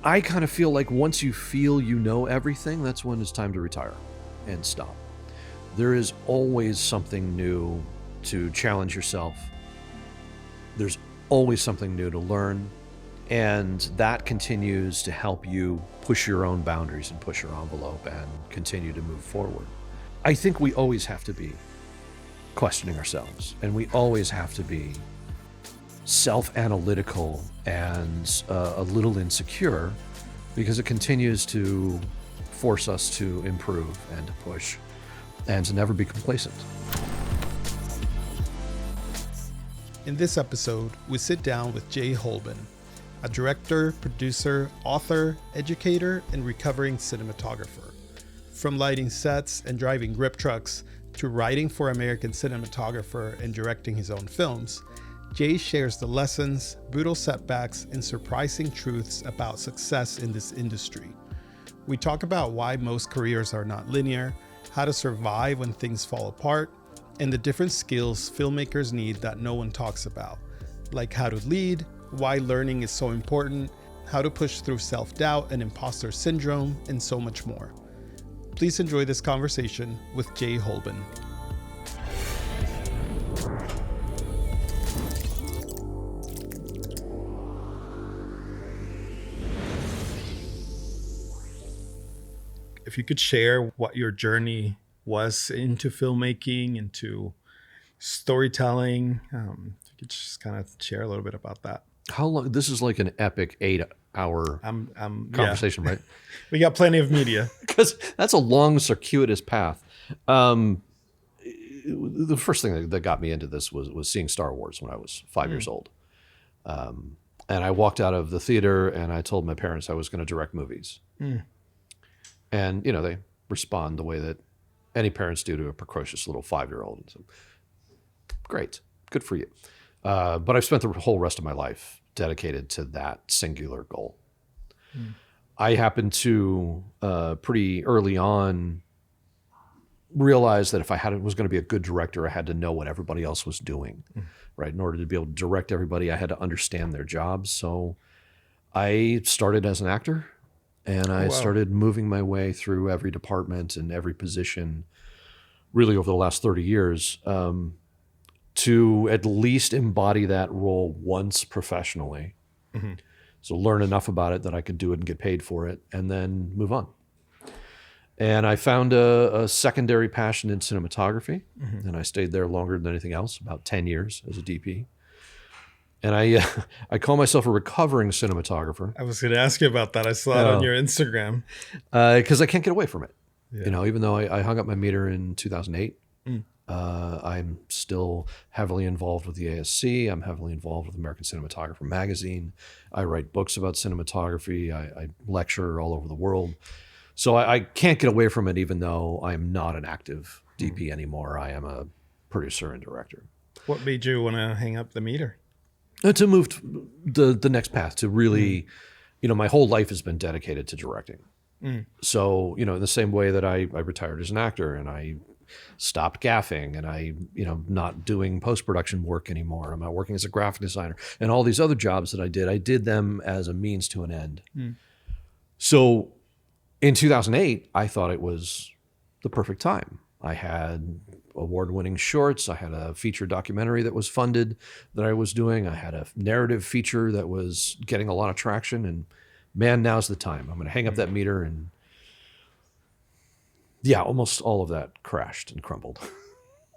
I kind of feel like once you feel you know everything, that's when it's time to retire and stop. There is always something new to challenge yourself. There's always something new to learn. And that continues to help you push your own boundaries and push your envelope and continue to move forward. I think we always have to be questioning ourselves, and we always have to be self-analytical and a little insecure, because it continues to force us to improve and to push and to never be complacent. In this episode, we sit down with Jay Holben, a director, producer, author, educator, and recovering cinematographer. From lighting sets and driving grip trucks to writing for American Cinematographer and directing his own films, Jay shares the lessons, brutal setbacks, and surprising truths about success in this industry. We talk about why most careers are not linear, how to survive when things fall apart, and the different skills filmmakers need that no one talks about, like how to lead, why learning is so important, how to push through self-doubt and imposter syndrome, and so much more. Please enjoy this conversation with Jay Holben. If you could share what your journey was into filmmaking, into storytelling, if you could just kind of share a little bit about that. How long? This is like an epic 8-hour conversation, yeah. right? We got plenty of media. Because that's a long, circuitous path. The first thing that got me into this was seeing Star Wars when I was 5 years old. And I walked out of the theater and I told my parents I was going to direct movies. And, you know, they respond the way that any parents do to a precocious little 5-year-old. So, great, good for you. But I've spent the whole rest of my life dedicated to that singular goal. I happened to pretty early on realize that if I was going to be a good director, I had to know what everybody else was doing, right? In order to be able to direct everybody, I had to understand their jobs. So I started as an actor, and I started moving my way through every department and every position really over the last 30 years. To at least embody that role once professionally. So learn enough about it that I could do it and get paid for it, and then move on. And I found a secondary passion in cinematography, and I stayed there longer than anything else, about 10 years as a DP. And I call myself a recovering cinematographer. I was going to ask you about that. I saw it on your Instagram. Because I can't get away from it. Yeah. You know, even though I hung up my meter in 2008, I'm still heavily involved with the ASC. I'm heavily involved with American Cinematographer magazine. I write books about cinematography. I lecture all over the world. So I can't get away from it, even though I am not an active DP anymore. I am a producer and director. What made you want to hang up the meter? To move to the next path, to really, you know, my whole life has been dedicated to directing. So, you know, in the same way that I retired as an actor and I stopped gaffing and I, you know, not doing post-production work anymore. I'm not working as a graphic designer, and all these other jobs that I did them as a means to an end. So in 2008, I thought it was the perfect time. I had award-winning shorts. I had a feature documentary that was funded that I was doing. I had a narrative feature that was getting a lot of traction, and man, now's the time. I'm going to hang up that meter. And yeah, almost all of that crashed and crumbled.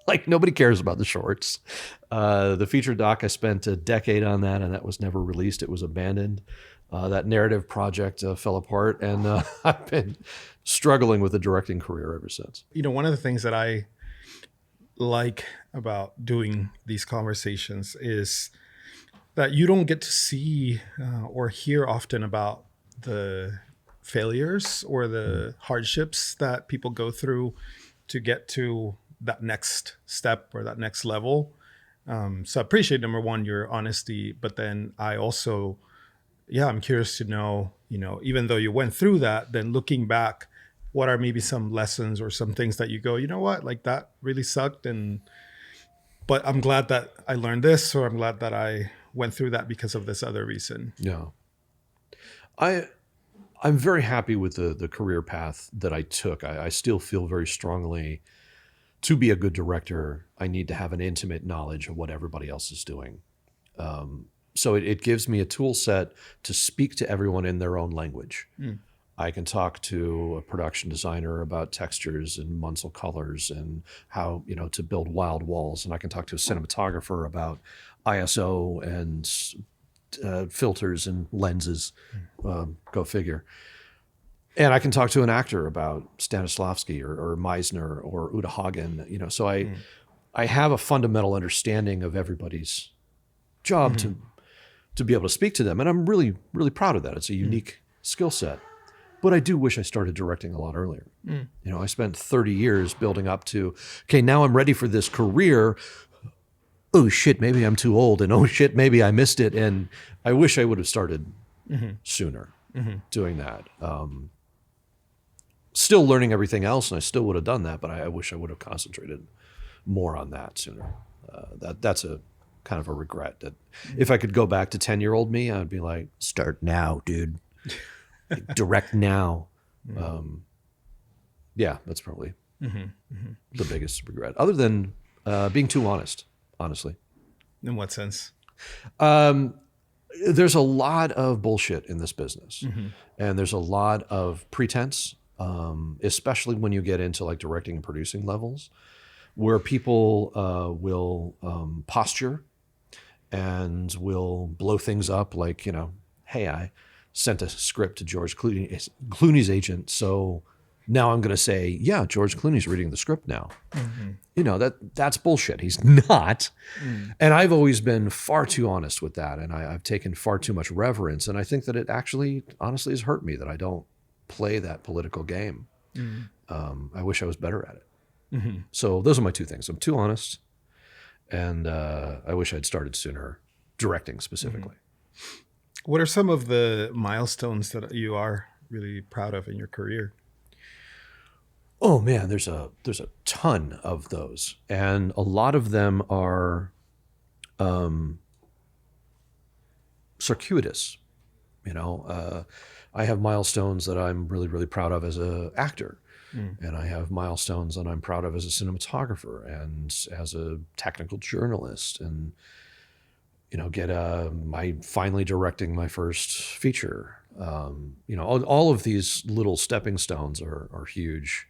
Like, nobody cares about the shorts. The feature doc, I spent a decade on that, and that was never released. It was abandoned. That narrative project fell apart, and I've been struggling with a directing career ever since. You know, one of the things that I like about doing these conversations is that you don't get to see or hear often about the failures or the hardships that people go through to get to that next step or that next level. So I appreciate, number one, your honesty, but then I also, I'm curious to know, you know, even though you went through that, then looking back, what are maybe some lessons or some things that you go, you know what, like that really sucked, but I'm glad that I learned this, or I'm glad that I went through that because of this other reason. Yeah. I'm very happy with the career path that I took. I still feel very strongly to be a good director, I need to have an intimate knowledge of what everybody else is doing. So it gives me a tool set to speak to everyone in their own language. I can talk to a production designer about textures and Munsell colors and how, to build wild walls. And I can talk to a cinematographer about ISO and filters and lenses. Go figure. And I can talk to an actor about Stanislavski or Meisner or Uta Hagen. So I have a fundamental understanding of everybody's job to be able to speak to them. And I'm really, really proud of that. It's a unique skill set. But I do wish I started directing a lot earlier. I spent 30 years building up to, okay, now I'm ready for this career. Oh shit, maybe I'm too old. And oh shit, maybe I missed it. And I wish I would have started sooner doing that. Still learning everything else, and I still would have done that, but I wish I would have concentrated more on that sooner. That's a kind of a regret that if I could go back to 10-year-old me, I'd be like, start now, dude. Direct now. Yeah, that's probably the biggest regret. Other than being too honest, honestly. In what sense? There's a lot of bullshit in this business, and there's a lot of pretense, especially when you get into like directing and producing levels, where people will posture and will blow things up like, hey, I sent a script to George Clooney's agent, so now I'm going to say, yeah, George Clooney's reading the script now. That's bullshit. He's not. And I've always been far too honest with that, and I've taken far too much reverence, and I think that it actually, honestly, has hurt me that I don't play that political game. I wish I was better at it. So those are my two things. I'm too honest, and I wish I'd started sooner, directing specifically. What are some of the milestones that you are really proud of in your career? Oh man, there's a ton of those, and a lot of them are circuitous. I have milestones that I'm really, really proud of as an actor, and I have milestones that I'm proud of as a cinematographer and as a technical journalist, and my finally directing my first feature. All of these little stepping stones are huge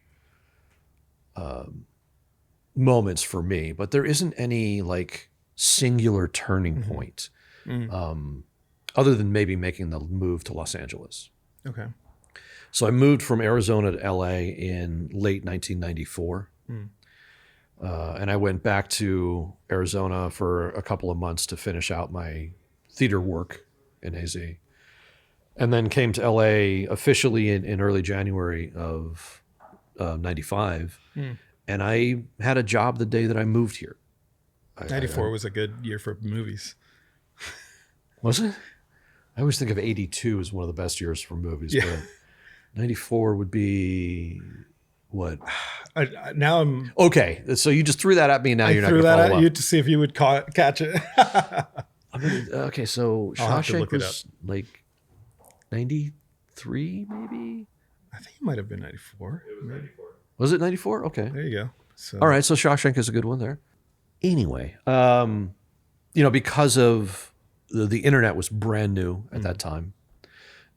moments for me, but there isn't any like singular turning point, other than maybe making the move to Los Angeles. Okay. So I moved from Arizona to LA in late 1994. And I went back to Arizona for a couple of months to finish out my theater work in AZ. And then came to LA officially in early January of 95. And I had a job the day that I moved here. 94 was a good year for movies. Was it? I always think of 82 as one of the best years for movies, but 94 would be... What? Now I'm okay. So you just threw that at me. Now you're not going to follow up. I threw that at you to see if you would catch it. Okay, so I'll have to look Shawshank was like 93, maybe. I think it might have been 94. It was 94. Was it 94? Okay. There you go. So. All right. So Shawshank is a good one there. Anyway, because of the internet was brand new at that time.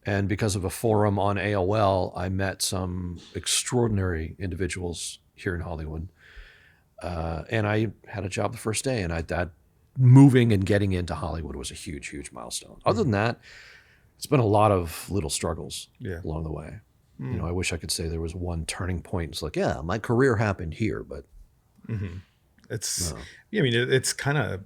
And because of a forum on AOL, I met some extraordinary individuals here in Hollywood. And I had a job the first day, and that moving and getting into Hollywood was a huge, huge milestone. Other than that, it's been a lot of little struggles along the way. I wish I could say there was one turning point. It's like, yeah, my career happened here, but it's, it's kind of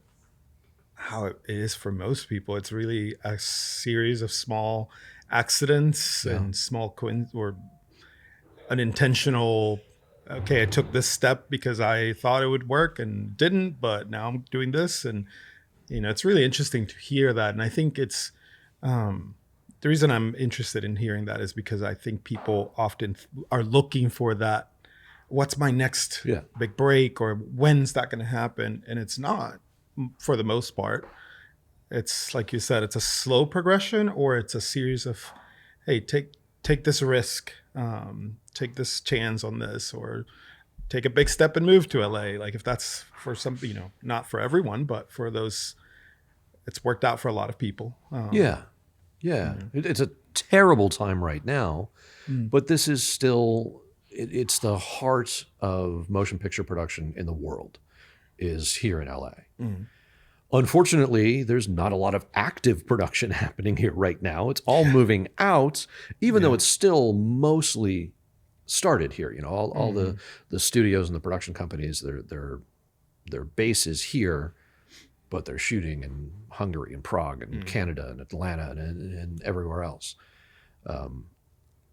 how it is for most people. It's really a series of small accidents and small or unintentional, okay, I took this step because I thought it would work and didn't, but now I'm doing this. And, it's really interesting to hear that. And I think it's, the reason I'm interested in hearing that is because I think people often are looking for that, what's my next big break, or when's that going to happen? And it's not, for the most part. It's like you said, it's a slow progression, or it's a series of, hey, take take this risk, take this chance on this, or take a big step and move to LA. Like if that's for some, not for everyone, but for those, it's worked out for a lot of people. Yeah. It's a terrible time right now, but this is still, it's the heart of motion picture production in the world is here in LA. Unfortunately, there's not a lot of active production happening here right now. It's all moving out, even though it's still mostly started here. All the studios and the production companies, their base is here, but they're shooting in Hungary and Prague and Canada and Atlanta and everywhere else.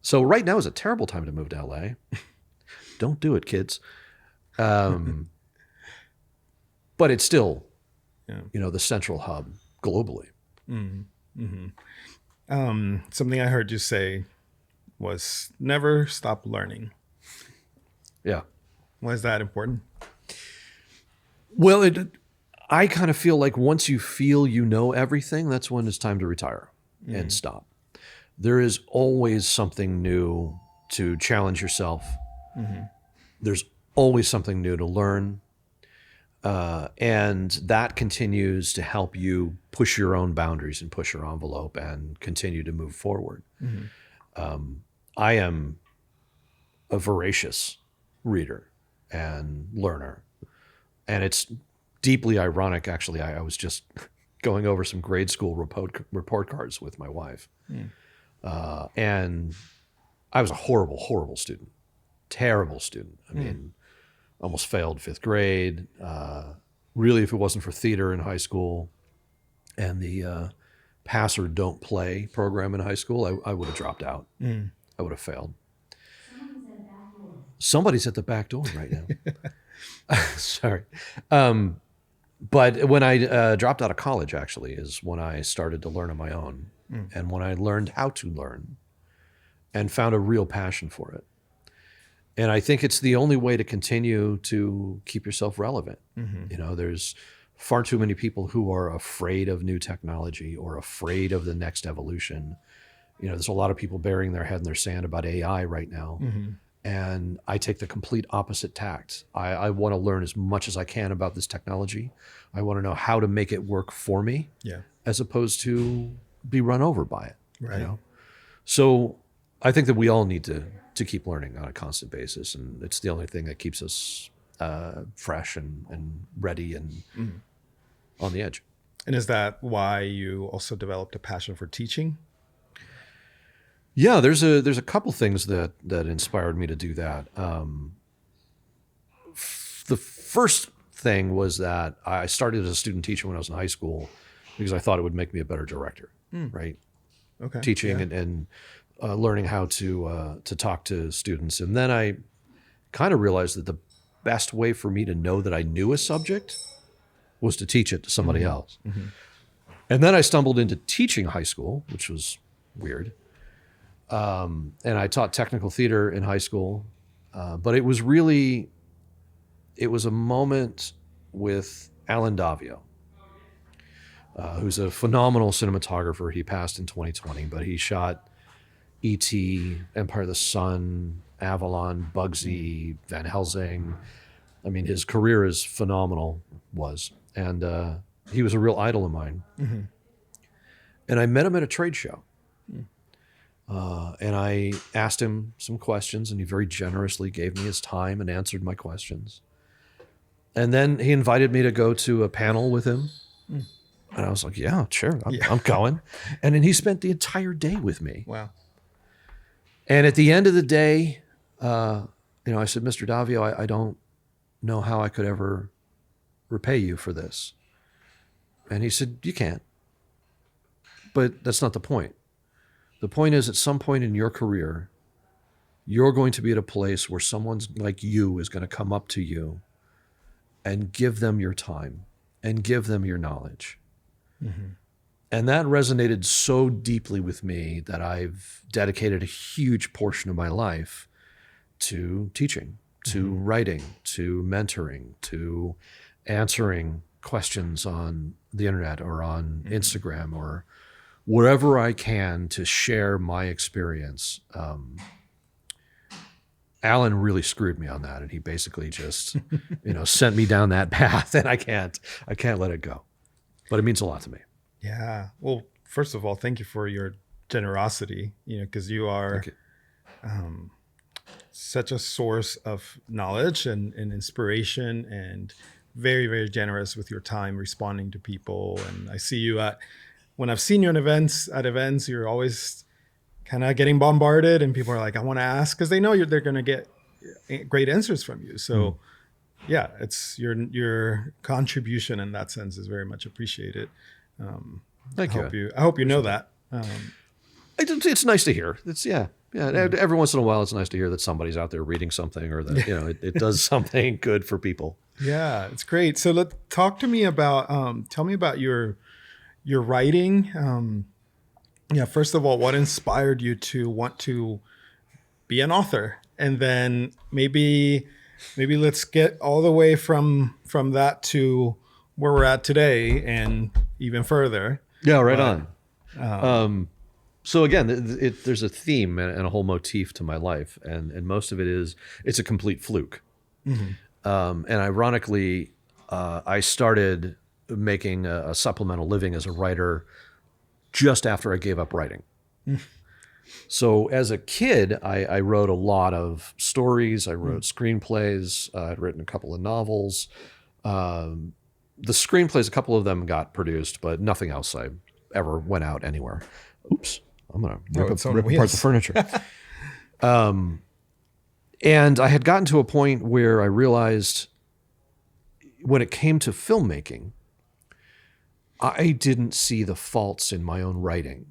So right now is a terrible time to move to LA. Don't do it, kids. But it's still, the central hub globally. Something I heard you say was never stop learning. Yeah. Why is that important? Well, I kind of feel like once you feel you know everything, that's when it's time to retire and stop. There is always something new to challenge yourself. There's always something new to learn. And that continues to help you push your own boundaries and push your envelope and continue to move forward. I am a voracious reader and learner. And it's deeply ironic, actually. I was just going over some grade school report cards with my wife. And I was a horrible, horrible student. Terrible student. I mean, almost failed 5th grade. Really, if it wasn't for theater in high school and the pass or don't play program in high school, I would have dropped out. I would have failed. Somebody's at the back door right now. Sorry. But when I dropped out of college, actually, is when I started to learn on my own and when I learned how to learn and found a real passion for it. And I think it's the only way to continue to keep yourself relevant. There's far too many people who are afraid of new technology or afraid of the next evolution. There's a lot of people burying their head in their sand about AI right now. And I take the complete opposite tact. I want to learn as much as I can about this technology. I want to know how to make it work for me, as opposed to be run over by it. Right. So I think that we all need to keep learning on a constant basis, and it's the only thing that keeps us fresh and ready and on the edge. And is that why you also developed a passion for teaching? Yeah, there's a couple things that inspired me to do that. The first thing was that I started as a student teacher when I was in high school because I thought it would make me a better director, right? Okay. Teaching and learning how to talk to students. And then I kind of realized that the best way for me to know that I knew a subject was to teach it to somebody else. And then I stumbled into teaching high school, which was weird. And I taught technical theater in high school. But it was a moment with Alan Davio, who's a phenomenal cinematographer. He passed in 2020, but he shot E.T., Empire of the Sun, Avalon, Bugsy, Van Helsing. I mean, his career is phenomenal, and he was a real idol of mine. And I met him at a trade show. And I asked him some questions, and he very generously gave me his time and answered my questions. And then he invited me to go to a panel with him. And I was like, yeah, sure, I'm going. And then he spent the entire day with me. Wow. And at the end of the day, I said, Mr. Davio, I don't know how I could ever repay you for this. And he said, you can't. But that's not the point. The point is, at some point in your career, you're going to be at a place where someone like you is going to come up to you and give them your time and give them your knowledge. And that resonated so deeply with me that I've dedicated a huge portion of my life to teaching, to writing, to mentoring, to answering questions on the internet or on Instagram or wherever I can to share my experience. Alan really screwed me on that, and he basically just, sent me down that path, and I can't let it go. But it means a lot to me. Yeah. Well, first of all, thank you for your generosity, because you are such a source of knowledge and inspiration, and very, very generous with your time responding to people. And I see you when I've seen you at events, you're always kind of getting bombarded, and people are like, I want to ask, because they know they're going to get great answers from you. So yeah, it's your contribution in that sense is very much appreciated. Thank you. I hope you know that. It's nice to hear. Every once in a while, it's nice to hear that somebody's out there reading something, or that it does something good for people. Yeah, it's great. So tell me about your writing. First of all, what inspired you to want to be an author, and then maybe let's get all the way from that to where we're at today and even further. Yeah, right on. So again, there's a theme and a whole motif to my life, and most of it is it's a complete fluke. Mm-hmm. And ironically, I started making a supplemental living as a writer just after I gave up writing. So as a kid, I wrote a lot of stories. I wrote screenplays. I'd written a couple of novels. The screenplays, a couple of them got produced, but nothing else I ever went out anywhere. Oops, I'm going to rip apart the furniture. And I had gotten to a point where I realized when it came to filmmaking, I didn't see the faults in my own writing,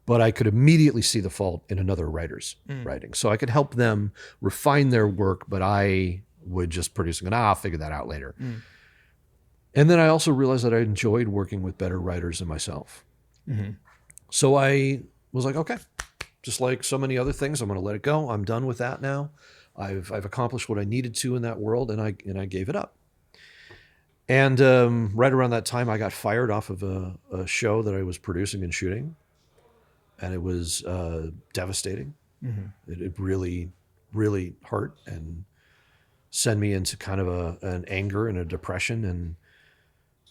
but I could immediately see the fault in another writer's writing. So I could help them refine their work, but I would just produce and go, I'll figure that out later. And then I also realized that I enjoyed working with better writers than myself. Mm-hmm. So I was like, okay, just like so many other things, I'm going to let it go. I'm done with that now. I've accomplished what I needed to in that world, and I gave it up. And right around that time, I got fired off of a show that I was producing and shooting, and it was devastating. Mm-hmm. It really, really hurt and sent me into kind of an anger and a depression. And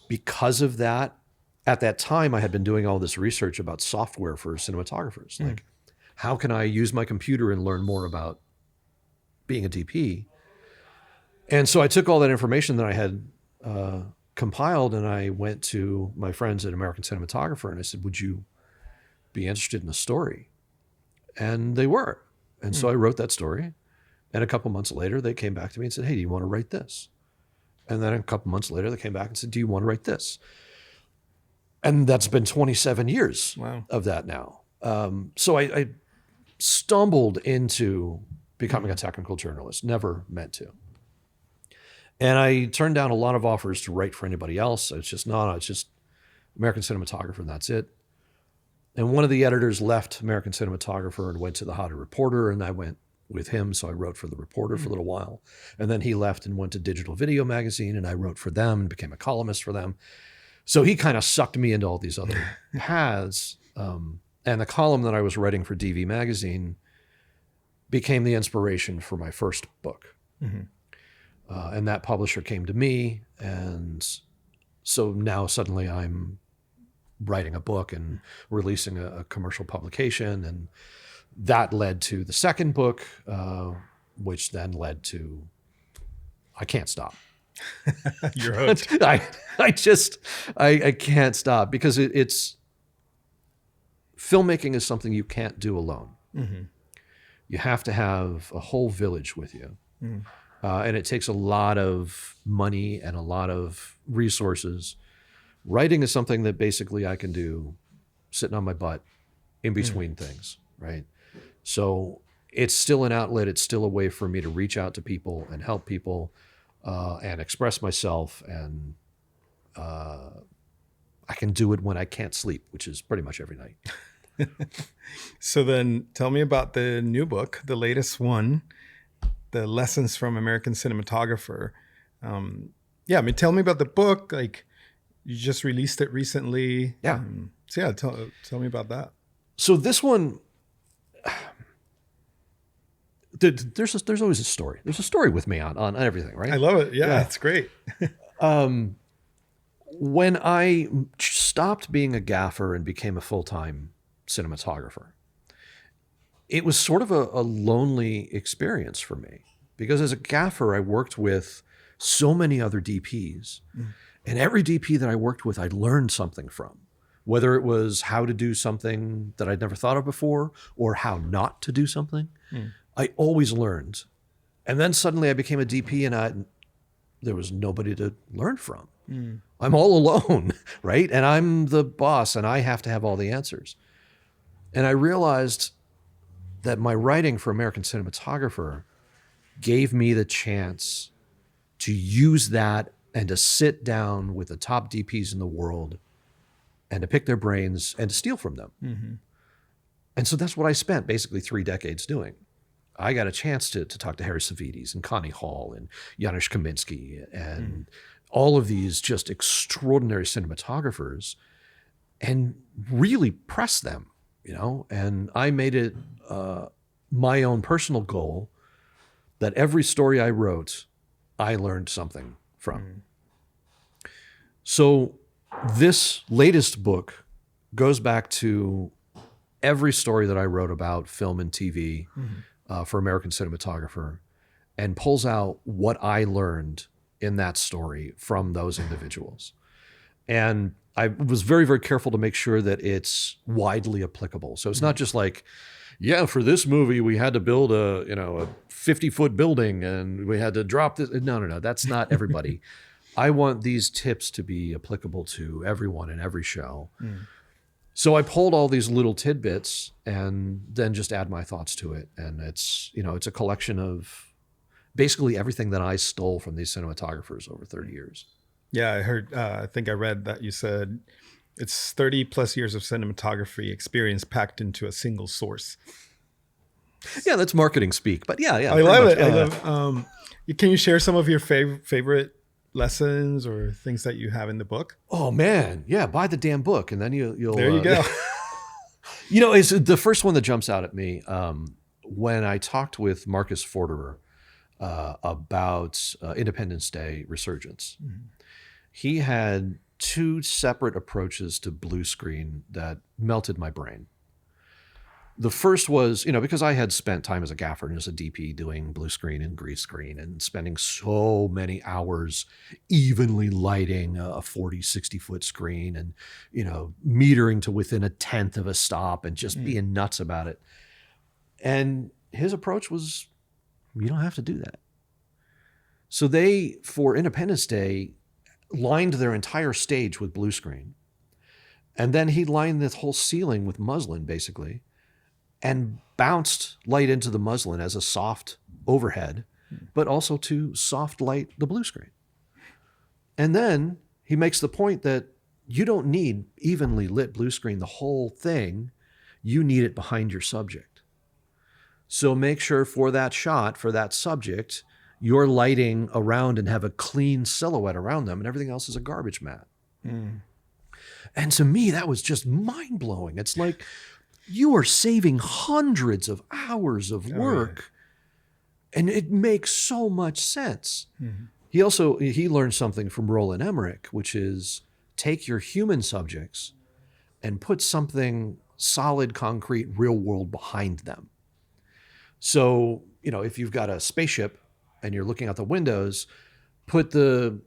because of that, at that time, I had been doing all this research about software for cinematographers. Like, how can I use my computer and learn more about being a DP? And so I took all that information that I had compiled, and I went to my friends at American Cinematographer, and I said, would you be interested in a story? And they were. And so I wrote that story. And a couple months later, they came back to me and said, hey, do you want to write this? And then a couple months later, they came back and said, do you want to write this? And that's been 27 years of that now. So I stumbled into becoming a technical journalist, never meant to. And I turned down a lot of offers to write for anybody else. It's just American Cinematographer, and that's it. And one of the editors left American Cinematographer and went to the Hollywood Reporter, and I went with him. So I wrote for the Reporter for a little while. And then he left and went to Digital Video Magazine, and I wrote for them and became a columnist for them. So he kind of sucked me into all these other paths. And the column that I was writing for DV Magazine became the inspiration for my first book. Mm-hmm. And that publisher came to me. And so now suddenly I'm writing a book and releasing a commercial publication. And that led to the second book, which then led to I Can't Stop. You're hooked. I can't stop because it's filmmaking is something you can't do alone. Mm-hmm. You have to have a whole village with you. Mm. And it takes a lot of money and a lot of resources. Writing is something that basically I can do sitting on my butt in between things, right? So it's still an outlet. It's still a way for me to reach out to people and help people and express myself. And I can do it when I can't sleep, which is pretty much every night. So then tell me about the new book, the latest one, the Lessons from American Cinematographer. Tell me about the book. Like, you just released it recently. Yeah. So yeah, tell me about that. So this one, there's always a story. There's a story with me on everything, right? I love it. Yeah, it's great. When I stopped being a gaffer and became a full-time cinematographer, it was sort of a lonely experience for me, because as a gaffer, I worked with so many other DPs, and every DP that I worked with, I learned something from, whether it was how to do something that I'd never thought of before or how not to do something. I always learned. And then suddenly I became a DP and there was nobody to learn from. I'm all alone, right? And I'm the boss and I have to have all the answers. And I realized that my writing for American Cinematographer gave me the chance to use that and to sit down with the top DPs in the world and to pick their brains and to steal from them. And so that's what I spent basically 3 decades doing. I got a chance to talk to Harry Savides and Connie Hall and Janusz Kaminski and all of these just extraordinary cinematographers and really press them, you know? And I made it my own personal goal that every story I wrote, I learned something from. So this latest book goes back to every story that I wrote about film and TV for American Cinematographer and pulls out what I learned in that story from those individuals. And I was very, very careful to make sure that it's widely applicable. So it's not just like, yeah, for this movie, we had to build a 50-foot building and we had to drop this. No. That's not everybody. I want these tips to be applicable to everyone in every show. So I pulled all these little tidbits and then just add my thoughts to it. And it's a collection of basically everything that I stole from these cinematographers over 30 years. Yeah, I heard, I think I read that you said it's 30 plus years of cinematography experience packed into a single source. Yeah, that's marketing speak, but yeah. I love it. I love. Can you share some of your favorite lessons or things that you have in the book? Oh man, yeah. Buy the damn book, and then you'll. There you go. It's the first one that jumps out at me when I talked with Marcus Forderer about Independence Day resurgence. He had 2 separate approaches to blue screen that melted my brain. The first was, because I had spent time as a gaffer and as a DP doing blue screen and green screen and spending so many hours evenly lighting a 40, 60-foot screen and, metering to within 1/10 of a stop and just being nuts about it. And his approach was, you don't have to do that. So they, for Independence Day, lined their entire stage with blue screen. And then he lined this whole ceiling with muslin, basically, and bounced light into the muslin as a soft overhead, but also to soft light the blue screen. And then he makes the point that you don't need evenly lit blue screen the whole thing. You need it behind your subject. So make sure for that shot, for that subject, you're lighting around and have a clean silhouette around them and everything else is a garbage mat. And to me, that was just mind-blowing. It's like you are saving hundreds of hours of work and it makes so much sense. He learned something from Roland Emmerich, which is take your human subjects and put something solid, concrete, real world behind them. So, if you've got a spaceship and you're looking out the windows, put the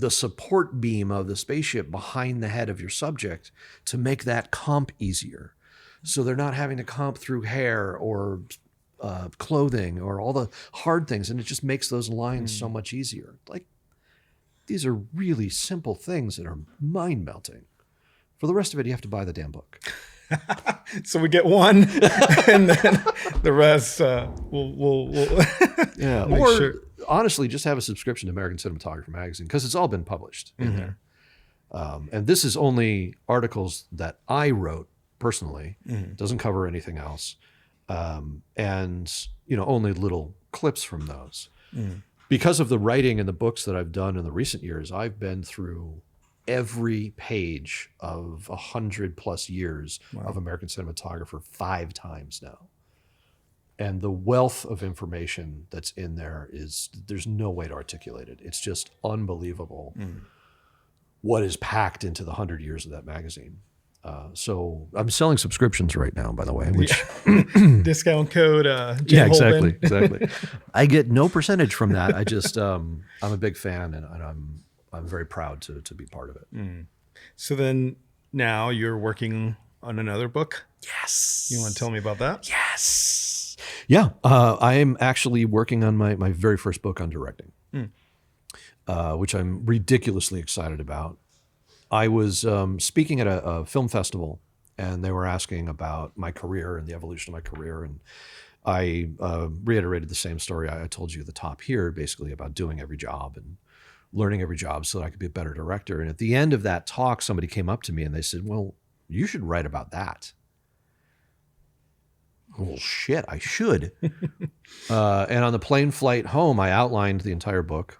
support beam of the spaceship behind the head of your subject to make that comp easier. So they're not having to comp through hair or clothing or all the hard things. And it just makes those lines so much easier. Like, these are really simple things that are mind melting. For the rest of it, you have to buy the damn book. So we get one and then the rest we'll yeah. Or honestly, just have a subscription to American Cinematographer magazine because it's all been published in there. And this is only articles that I wrote personally. Doesn't cover anything else. And only little clips from those. Because of the writing and the books that I've done in the recent years, I've been through every page of 100+ years of American Cinematographer 5 times now. And the wealth of information that's in there there's no way to articulate it. It's just unbelievable what is packed into the 100 years of that magazine. So I'm selling subscriptions right now, by the way, which discount code Jay Holben. exactly. I get no percentage from that. I just I'm a big fan, and I'm very proud to be part of it. So then now you're working on another book. Yes. You want to tell me about that? Yes. Yeah. I am actually working on my very first book on directing, which I'm ridiculously excited about. I was speaking at a film festival, and they were asking about my career and the evolution of my career. And I reiterated the same story I told you at the top here, basically about doing every job and learning every job so that I could be a better director. And at the end of that talk, somebody came up to me and they said, well, you should write about that. Well, shit, I should. And on the plane flight home, I outlined the entire book.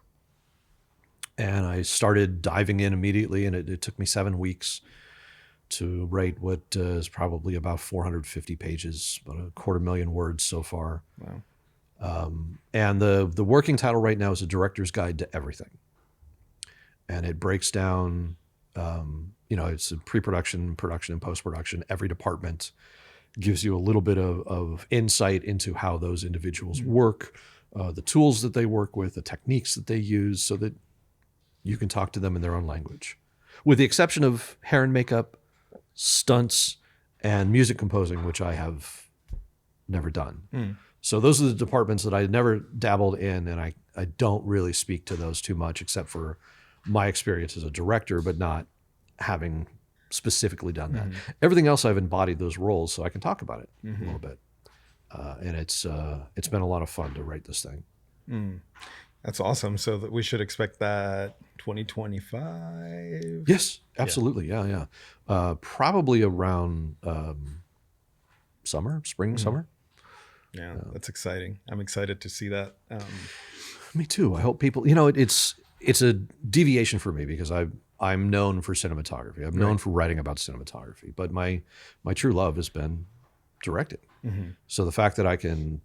And I started diving in immediately, and it took me 7 weeks to write what is probably about 450 pages, about 250,000 words so far. Wow. And the working title right now is A Director's Guide to Everything. And it breaks down, it's a pre-production, production, and post-production. Every department gives you a little bit of insight into how those individuals work, the tools that they work with, the techniques that they use, so that you can talk to them in their own language. With the exception of hair and makeup, stunts, and music composing, which I have never done. So those are the departments that I never dabbled in, and I don't really speak to those too much, except for my experience as a director, but not having specifically done that. Everything else, I've embodied those roles, so I can talk about it a little bit. And it's been a lot of fun to write this thing. That's awesome. So that we should expect that 2025? Yes, absolutely. Yeah. Probably around spring, summer. Yeah, that's exciting. I'm excited to see that. Me too. I hope people, it's a deviation for me because I'm known for cinematography. I'm known for writing about cinematography, but my true love has been directing. So the fact that I can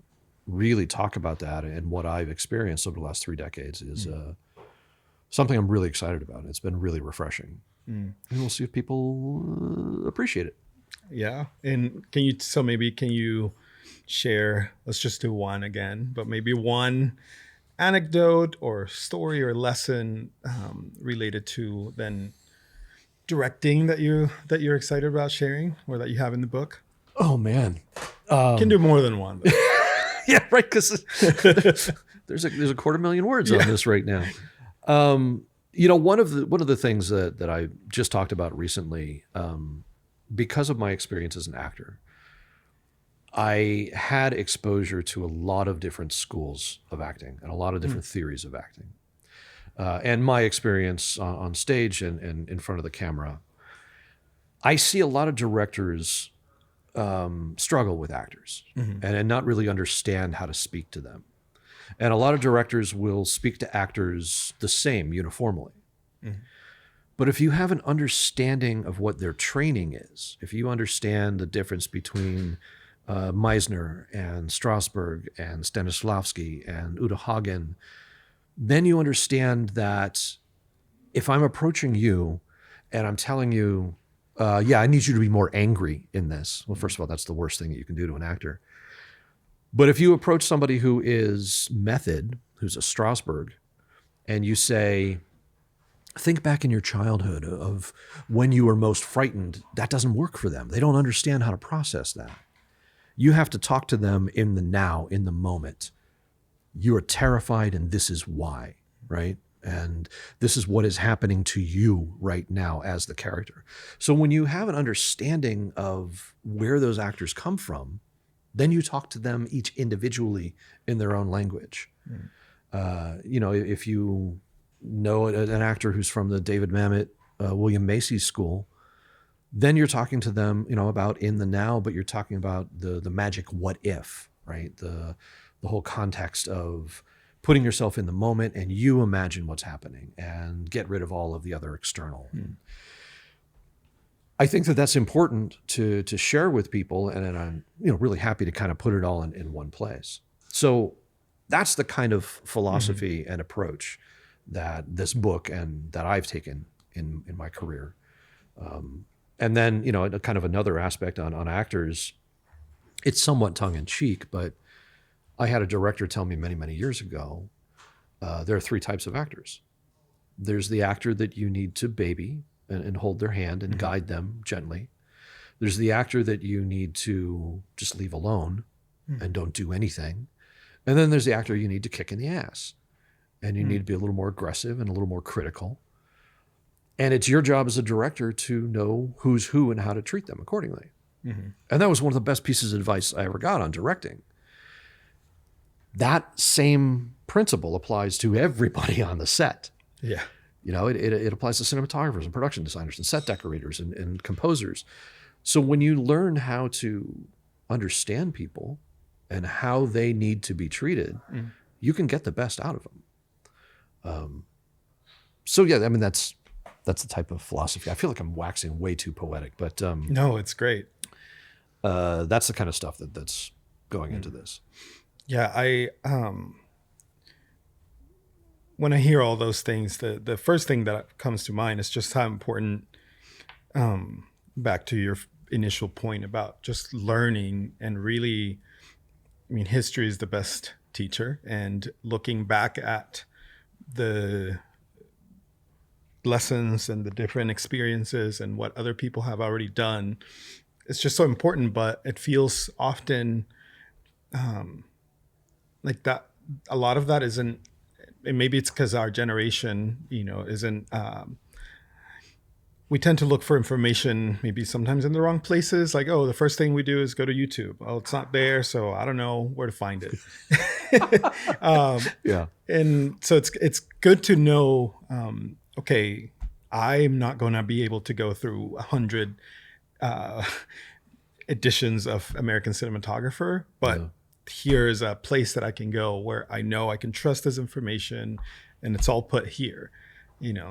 really talk about that and what I've experienced over the last 3 decades is something I'm really excited about. It's been really refreshing. And we'll see if people appreciate it. Yeah. And can you share, let's just do one again, but maybe one anecdote or story or lesson related to then directing that you're excited about sharing or that you have in the book? Oh man. Can do more than one. Yeah, right. Because there's a 250,000 words on this right now. One of the things that I just talked about recently, because of my experience as an actor, I had exposure to a lot of different schools of acting and a lot of different theories of acting. And my experience on stage and in front of the camera, I see a lot of directors struggle with actors and not really understand how to speak to them. And a lot of directors will speak to actors the same uniformly. But if you have an understanding of what their training is, if you understand the difference between Meisner and Strasberg and Stanislavski and Udo Hagen, then you understand that if I'm approaching you and I'm telling you, I need you to be more angry in this. Well, first of all, that's the worst thing that you can do to an actor. But if you approach somebody who is method, who's a Strasberg, and you say, think back in your childhood of when you were most frightened, that doesn't work for them. They don't understand how to process that. You have to talk to them in the now, in the moment. You are terrified and this is why, right? And this is what is happening to you right now as the character. So when you have an understanding of where those actors come from, then you talk to them each individually in their own language. If you know an actor who's from the David Mamet, William Macy's school, then you're talking to them, about in the now, but you're talking about the magic what if, right? The whole context of putting yourself in the moment, and you imagine what's happening and get rid of all of the other external. I think that that's important to share with people, and I'm really happy to kind of put it all in one place. So that's the kind of philosophy and approach that this book and that I've taken in my career. And then, kind of another aspect on actors, it's somewhat tongue in cheek, but I had a director tell me many, many years ago, there are 3 types of actors. There's the actor that you need to baby and hold their hand and guide them gently. There's the actor that you need to just leave alone and don't do anything. And then there's the actor you need to kick in the ass. And you need to be a little more aggressive and a little more critical. And it's your job as a director to know who's who and how to treat them accordingly. And that was one of the best pieces of advice I ever got on directing. That same principle applies to everybody on the set. Yeah. It applies to cinematographers and production designers and set decorators and composers. So when you learn how to understand people and how they need to be treated, you can get the best out of them. So yeah, I mean, that's the type of philosophy. I feel like I'm waxing way too poetic, but no, it's great. That's the kind of stuff that's going into this. Yeah, when I hear all those things, the first thing that comes to mind is just how important, back to your initial point about just learning and really, history is the best teacher, and looking back at the lessons and the different experiences and what other people have already done, it's just so important. But it feels often like that a lot of that isn't, and maybe it's because our generation, isn't, we tend to look for information maybe sometimes in the wrong places. Like, the first thing we do is go to YouTube. Oh, it's not there, so I don't know where to find it. Yeah. And so it's good to know, okay, I'm not going to be able to go through 100 editions of American Cinematographer, but here's a place that I can go where I know I can trust this information, and it's all put here,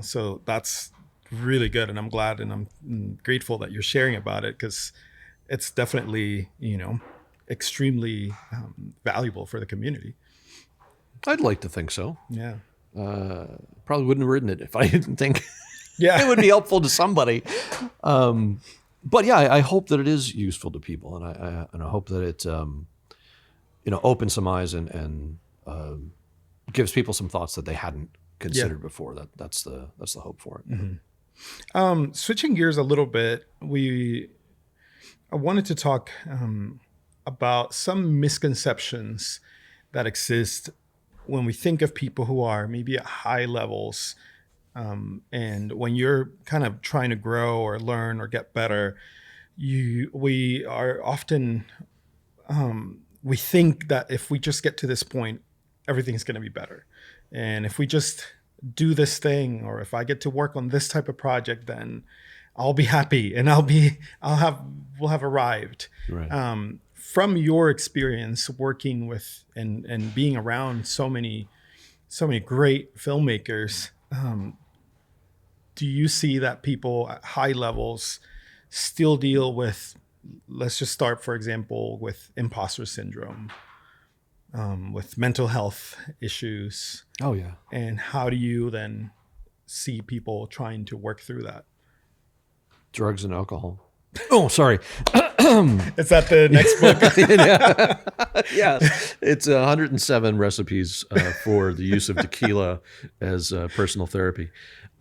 so that's really good. And I'm glad and I'm grateful that you're sharing about it, because it's definitely, extremely valuable for the community. I'd like to think so. Yeah. Probably wouldn't have written it if I didn't think it would be helpful to somebody. But yeah, I hope that it is useful to people, and I hope that it opens some eyes and gives people some thoughts that they hadn't considered before. That's the hope for it. Switching gears a little bit, I wanted to talk about some misconceptions that exist when we think of people who are maybe at high levels, and when you're kind of trying to grow or learn or get better, we are often we think that if we just get to this point, everything's going to be better. And if we just do this thing, or if I get to work on this type of project, then I'll be happy and we'll have arrived. Right. From your experience working with and being around so many great filmmakers, do you see that people at high levels still deal with, let's just start, for example, with imposter syndrome, with mental health issues? Oh, yeah. And how do you then see people trying to work through that? Drugs and alcohol. Oh, sorry. Is that the next book? Yeah. It's 107 recipes for the use of tequila as personal therapy.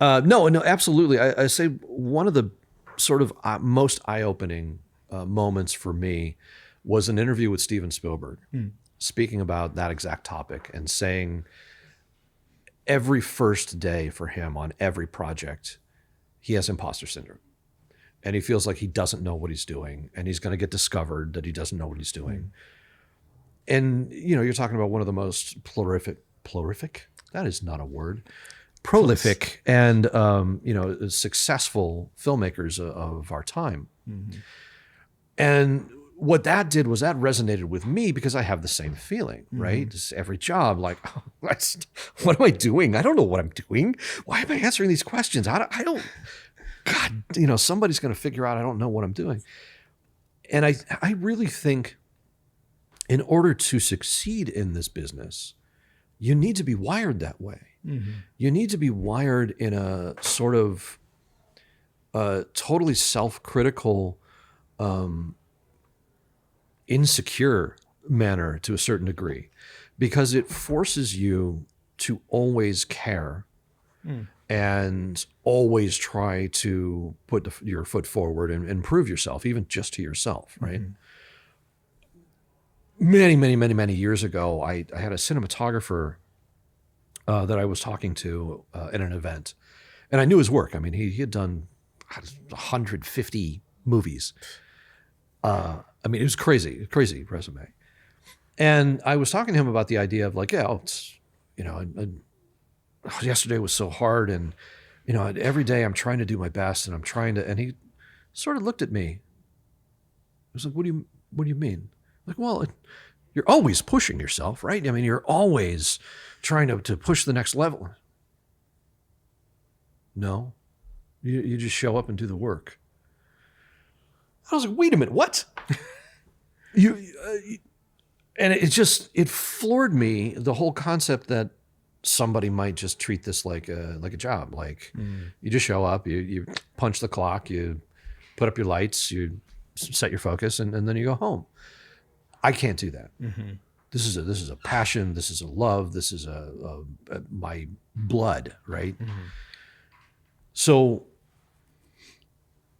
No, absolutely. I say one of the sort of most eye-opening moments for me was an interview with Steven Spielberg, speaking about that exact topic and saying every first day for him on every project, he has imposter syndrome. And he feels like he doesn't know what he's doing, and he's going to get discovered that he doesn't know what he's doing. And, you're talking about one of the most prolific, that is not a word, prolific and, successful filmmakers of our time. And what that did was that resonated with me because I have the same feeling, right? Just every job, like, oh, what am I doing? I don't know what I'm doing. Why am I answering these questions? I don't, God, somebody's going to figure out I don't know what I'm doing. And I really think in order to succeed in this business, you need to be wired that way. You need to be wired in a sort of totally self-critical, insecure manner to a certain degree, because it forces you to always care and always try to put your foot forward and prove yourself, even just to yourself, right? Many years ago, I had a cinematographer that I was talking to at an event, and I knew his work. I mean, he had done 150 movies. I mean, it was crazy resume. And I was talking to him about the idea of like, yesterday was so hard, and every day I'm trying to do my best, and I'm trying to. And he sort of looked at me. He was like, "What do you mean?" Like, well, you're always pushing yourself, right? I mean, you're always trying to push the next level. No, you just show up and do the work. I was like, wait a minute, what? And it floored me, the whole concept that somebody might just treat this like a job. Like you just show up, you punch the clock, you put up your lights, you set your focus, and then you go home. I can't do that. This is a passion. This is a love. This is my blood, right? So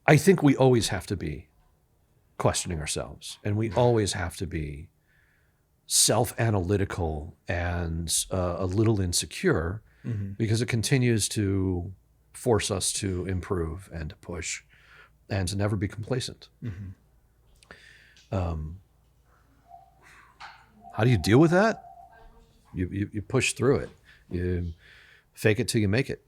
I think we always have to be questioning ourselves, and we always have to be self-analytical and a little insecure, because it continues to force us to improve and to push and to never be complacent. How do you deal with that? You push through it. You fake it till you make it.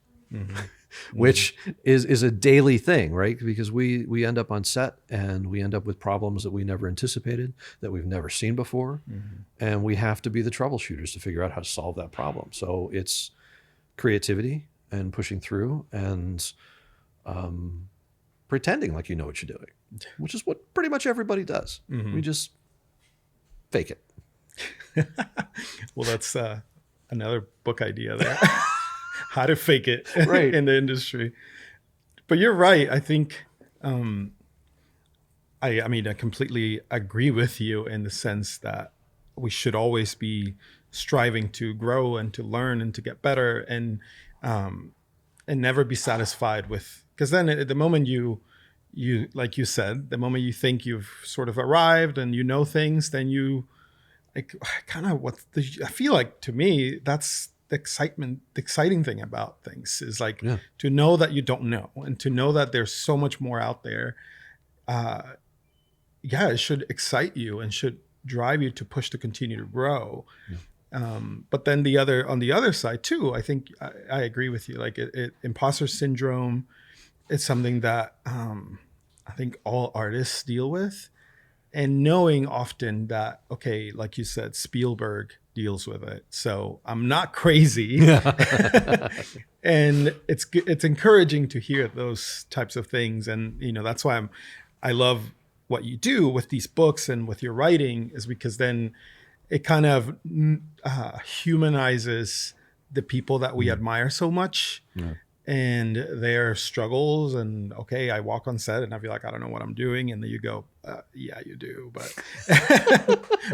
Which is a daily thing, right? Because we end up on set and we end up with problems that we never anticipated, that we've never seen before. And we have to be the troubleshooters to figure out how to solve that problem. So it's creativity and pushing through and pretending like you know what you're doing, which is what pretty much everybody does. We just fake it. Well, that's another book idea there. How to fake it right. in the industry. But you're right. I think, I completely agree with you in the sense that we should always be striving to grow and to learn and to get better, and never be satisfied with, because then at the moment you, like you said, the moment you think you've sort of arrived and you know things, then you like I feel like, to me, that's the exciting thing about things is like to know that you don't know, and to know that there's so much more out there. It should excite you and should drive you to push to continue to grow. But then on the other side too, I think I agree with you. Like imposter syndrome is something that I think all artists deal with, and knowing often that, okay, like you said, Spielberg deals with it, so I'm not crazy. And it's encouraging to hear those types of things, and that's why I love what you do with these books and with your writing, is because then it kind of humanizes the people that we admire so much. And their struggles, and okay, I walk on set and I feel like I don't know what I'm doing, and then you go, yeah, you do, but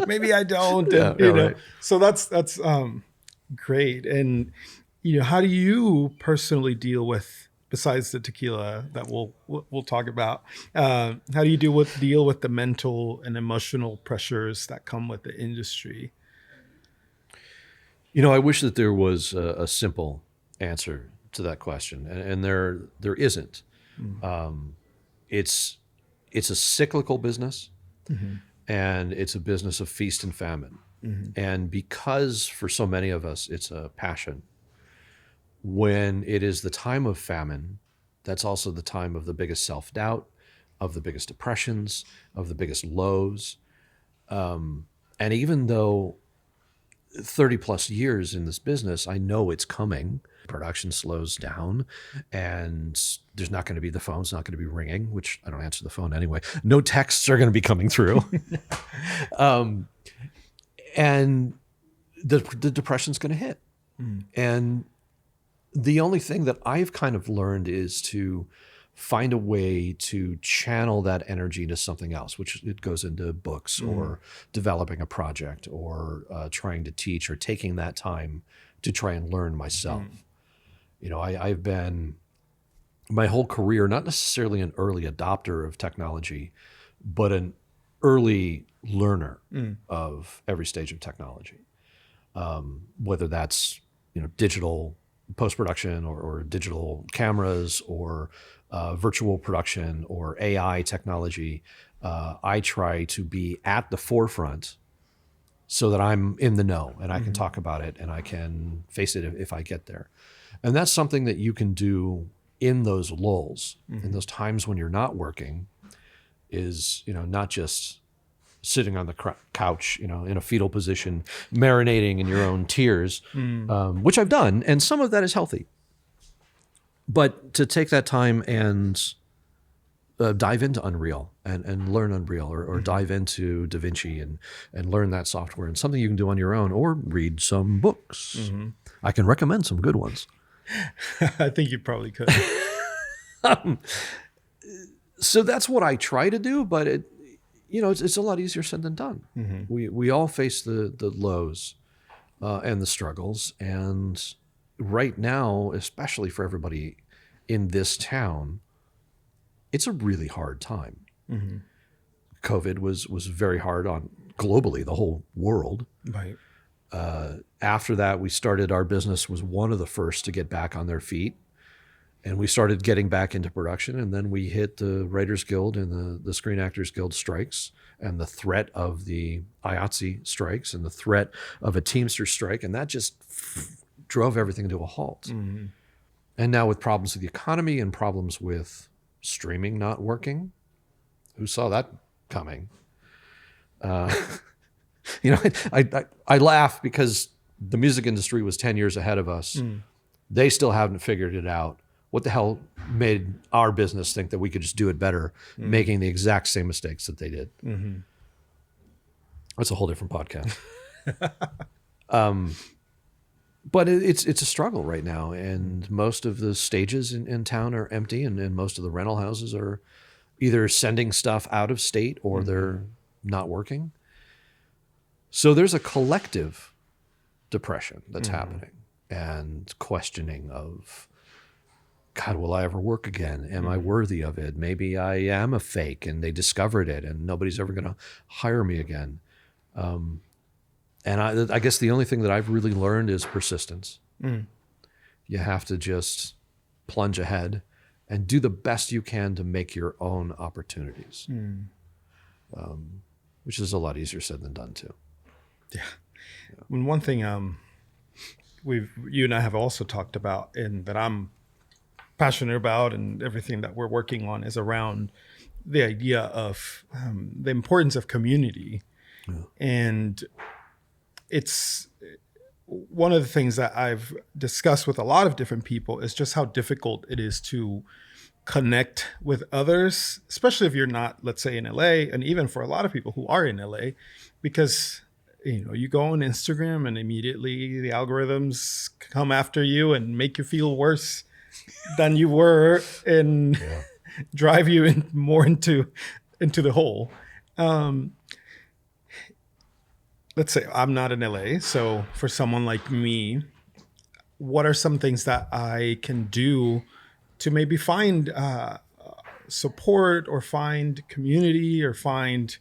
maybe I don't. And, right. So that's great. And how do you personally deal with, besides the tequila that we'll talk about, how do you deal with the mental and emotional pressures that come with the industry? I wish that there was a simple answer to that question, and there isn't. It's a cyclical business, and it's a business of feast and famine. And because for so many of us it's a passion, when it is the time of famine, that's also the time of the biggest self-doubt, of the biggest depressions, of the biggest lows. And even though 30 plus years in this business, I know it's coming. Production slows down and there's not going to be, the phone's not going to be ringing, which I don't answer the phone anyway. No texts are going to be coming through. And the depression's going to hit. And the only thing that I've kind of learned is to find a way to channel that energy to something else, which it goes into books or developing a project or trying to teach or taking that time to try and learn myself. You know, I've been my whole career, not necessarily an early adopter of technology, but an early learner of every stage of technology. Whether that's, you know, digital post-production or digital cameras or virtual production or AI technology, I try to be at the forefront so that I'm in the know and I can talk about it and I can face it if I get there. And that's something that you can do in those lulls, in those times when you're not working, is, you know, not just sitting on the couch, you know, in a fetal position, marinating in your own tears, which I've done. And some of that is healthy. But to take that time and dive into Unreal and learn Unreal or dive into DaVinci and learn that software, and something you can do on your own or read some books. I can recommend some good ones. I think you probably could. So that's what I try to do, but it's a lot easier said than done. We all face the lows and the struggles, and right now, especially for everybody in this town, it's a really hard time. COVID was very hard on globally, the whole world. Right. After that, we started, our business was one of the first to get back on their feet. And we started getting back into production, and then we hit the Writers Guild and the Screen Actors Guild strikes, and the threat of the IATSE strikes, and the threat of a Teamster strike, and that just drove everything to a halt. And now with problems with the economy and problems with streaming not working, who saw that coming? You know, I laugh because the music industry was 10 years ahead of us. They still haven't figured it out. What the hell made our business think that we could just do it better, making the exact same mistakes that they did? That's a whole different podcast. But it's a struggle right now, and most of the stages in town are empty, and most of the rental houses are either sending stuff out of state or they're not working. So there's a collective depression that's happening, and questioning of, God, will I ever work again? Am I worthy of it? Maybe I am a fake and they discovered it and nobody's ever going to hire me again. And I guess the only thing that I've really learned is persistence. You have to just plunge ahead and do the best you can to make your own opportunities, which is a lot easier said than done too. Yeah. And one thing you and I have also talked about, and that I'm passionate about, and everything that we're working on, is around the idea of the importance of community. And it's one of the things that I've discussed with a lot of different people is just how difficult it is to connect with others, especially if you're not, let's say, in LA, and even for a lot of people who are in LA, because you go on Instagram and immediately the algorithms come after you and make you feel worse than you were, and drive you more into the hole. Let's say I'm not in LA, so for someone like me, what are some things that I can do to maybe find support, or find community, or find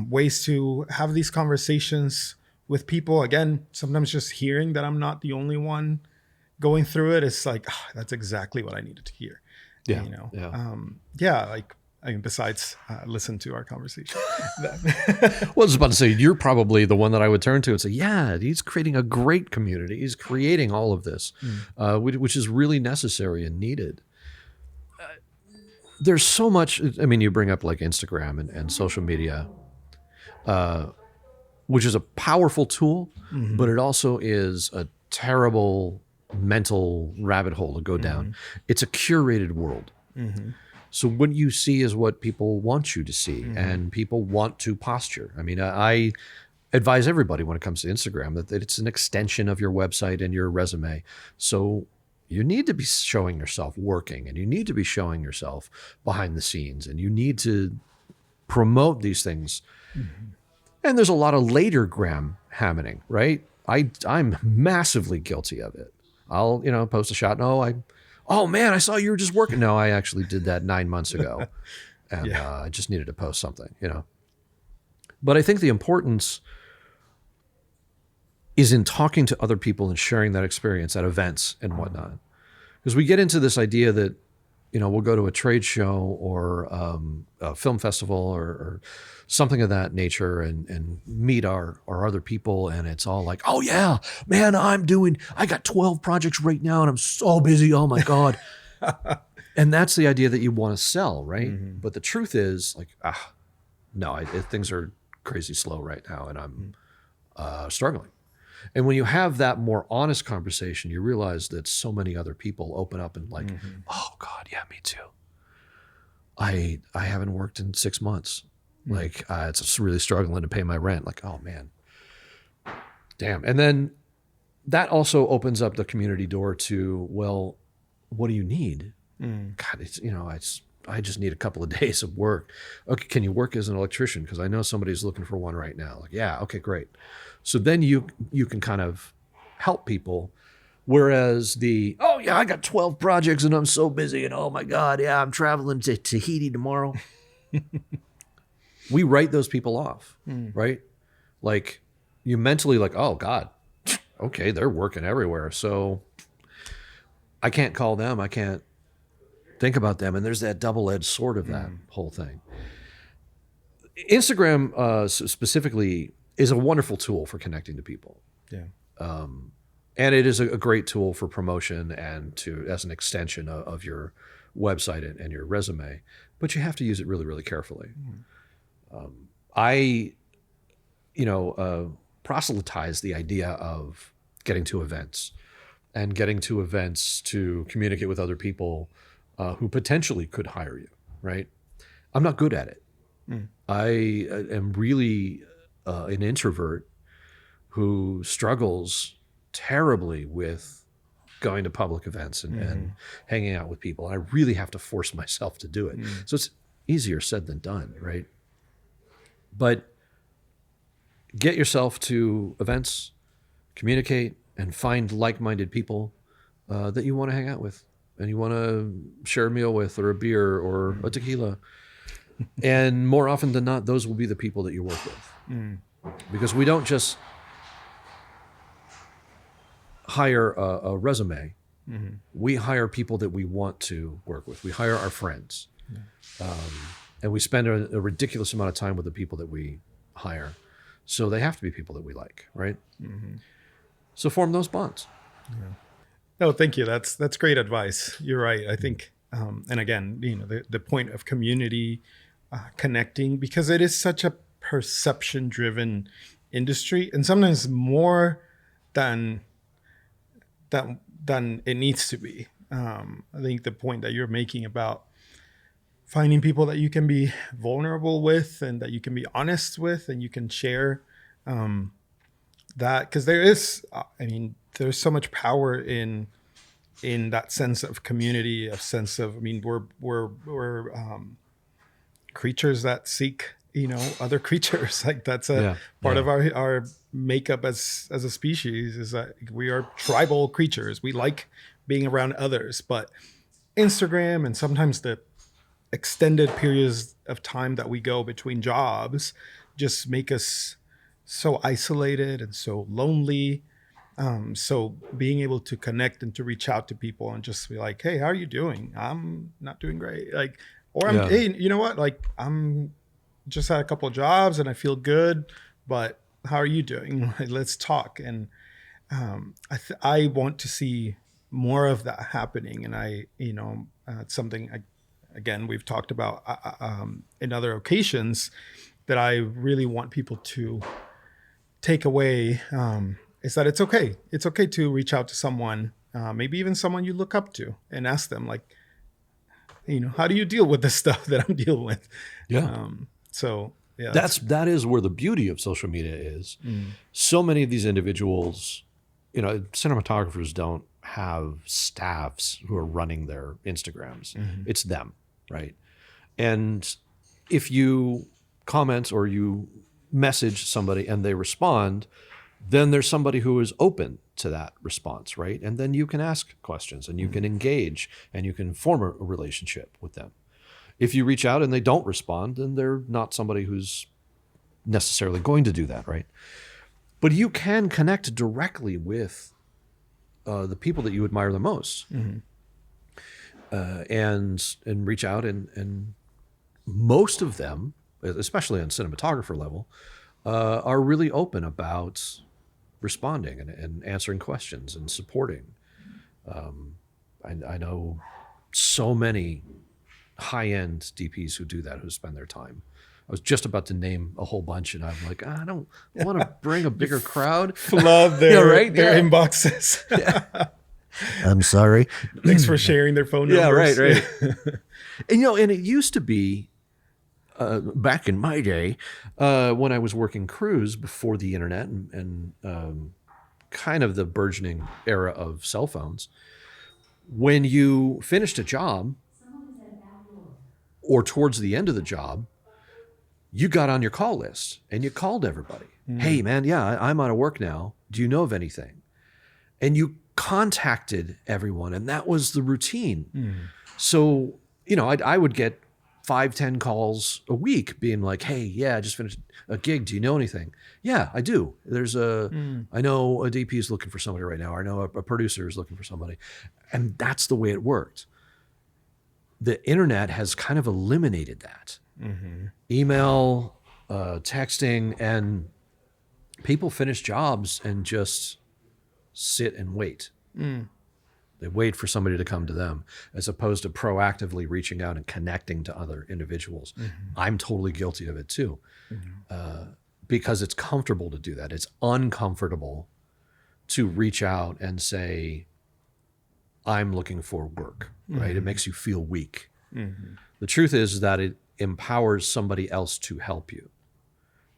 ways to have these conversations with people? Again, sometimes just hearing that I'm not the only one going through it, it's like, that's exactly what I needed to hear. Besides listen to our conversation. Well, I was about to say, you're probably the one that I would turn to and say, yeah, he's creating a great community. He's creating all of this, which is really necessary and needed. there's so much. I mean, you bring up like Instagram and social media, which is a powerful tool, but it also is a terrible mental rabbit hole to go down. It's a curated world. So what you see is what people want you to see, and people want to posture. I mean, I advise everybody when it comes to Instagram that it's an extension of your website and your resume. So you need to be showing yourself working, and you need to be showing yourself behind the scenes, and you need to promote these things. And there's a lot of later gram happening, right? I'm massively guilty of it. I'll, post a shot. Oh man, I saw you were just working. No, I actually did that 9 months ago. And I just needed to post something, But I think the importance is in talking to other people and sharing that experience at events and whatnot. Because we get into this idea that, we'll go to a trade show or a film festival or something of that nature and meet our other people. And it's all like, oh yeah, man, I got 12 projects right now and I'm so busy. Oh my God. And that's the idea that you want to sell, right? But the truth is like, no, things are crazy slow right now and I'm struggling. And when you have that more honest conversation, you realize that so many other people open up and like, oh God, yeah, me too. I haven't worked in 6 months. Like it's really struggling to pay my rent. Like, oh man, damn. And then that also opens up the community door to, well, what do you need? God, I just need a couple of days of work. Okay, can you work as an electrician? Because I know somebody's looking for one right now. Like, yeah, okay, great. So then you can kind of help people. Whereas oh yeah, I got 12 projects and I'm so busy and oh my God, yeah, I'm traveling to Tahiti tomorrow. We write those people off, right? Like you mentally like, oh God, okay, they're working everywhere. So I can't call them. I can't think about them. And there's that double-edged sword of that whole thing. Instagram specifically is a wonderful tool for connecting to people. Yeah. And it is a great tool for promotion and as an extension of your website and your resume, but you have to use it really, really carefully. I proselytize the idea of getting to events to communicate with other people who potentially could hire you, right? I'm not good at it. I am really an introvert who struggles terribly with going to public events and hanging out with people. I really have to force myself to do it. So it's easier said than done, right? But get yourself to events, communicate, and find like-minded people that you want to hang out with and you want to share a meal with or a beer or a tequila. And more often than not, those will be the people that you work with. Because we don't just hire a resume. We hire people that we want to work with. We hire our friends. And we spend a ridiculous amount of time with the people that we hire. So they have to be people that we like, right? So form those bonds. No, thank you. That's great advice. You're right. I think, and again, the point of community connecting, because it is such a perception-driven industry, and sometimes more than it needs to be. I think the point that you're making about finding people that you can be vulnerable with and that you can be honest with and you can share that, because there's so much power in that sense of community, we're creatures that seek other creatures. Like that's a part of our makeup as a species, is that we are tribal creatures. We like being around others, but Instagram and sometimes the extended periods of time that we go between jobs just make us so isolated and so lonely. So being able to connect and to reach out to people and just be like, hey, how are you doing? I'm not doing great. Like, or hey, you know what? Like, I'm just had a couple of jobs and I feel good, but how are you doing? Like, let's talk. And I want to see more of that happening. And it's something again, we've talked about in other occasions, that I really want people to take away, is that it's okay. It's okay to reach out to someone, maybe even someone you look up to, and ask them, like, how do you deal with the stuff that I'm dealing with? Yeah. So yeah, That is where the beauty of social media is. So many of these individuals, cinematographers don't have staffs who are running their Instagrams. It's them, right? And if you comment or you message somebody and they respond, then there's somebody who is open to that response, right? And then you can ask questions and you can engage and you can form a relationship with them. If you reach out and they don't respond, then they're not somebody who's necessarily going to do that, right? But you can connect directly with the people that you admire the most, and reach out, and most of them, especially on cinematographer level, are really open about responding and answering questions and supporting. I know so many high-end DPs who do that, who spend their time. I was just about to name a whole bunch, and I'm like, I don't want to bring a bigger crowd. Flood their, their inboxes. I'm sorry. Thanks for sharing their phone numbers. Yeah, right. And it used to be, back in my day, when I was working crews before the internet and kind of the burgeoning era of cell phones, when you finished a job or towards the end of the job, you got on your call list and you called everybody. Hey, man, yeah, I'm out of work now. Do you know of anything? And you contacted everyone, and that was the routine. So, I would get 5-10 calls a week being like, hey, yeah, I just finished a gig. Do you know anything? Yeah, I do. I know a DP is looking for somebody right now. I know a producer is looking for somebody. And that's the way it worked. The internet has kind of eliminated that. Email, texting, and people finish jobs and just sit and wait. They wait for somebody to come to them, as opposed to proactively reaching out and connecting to other individuals. I'm totally guilty of it too, because it's comfortable to do that. It's uncomfortable to reach out and say, I'm looking for work, right? It makes you feel weak. The truth is that it empowers somebody else to help you.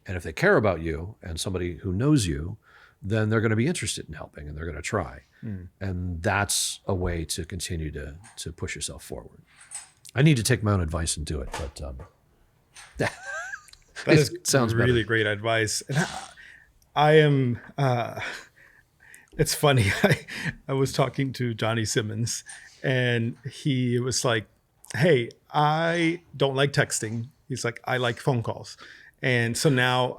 And if they care about you and somebody who knows you, then they're going to be interested in helping and they're going to try. And that's a way to continue to push yourself forward. I need to take my own advice and do it, but that sounds really great advice. And I am, it's funny. I was talking to Johnny Simmons, and he was like, hey, I don't like texting. He's like, I like phone calls. And so now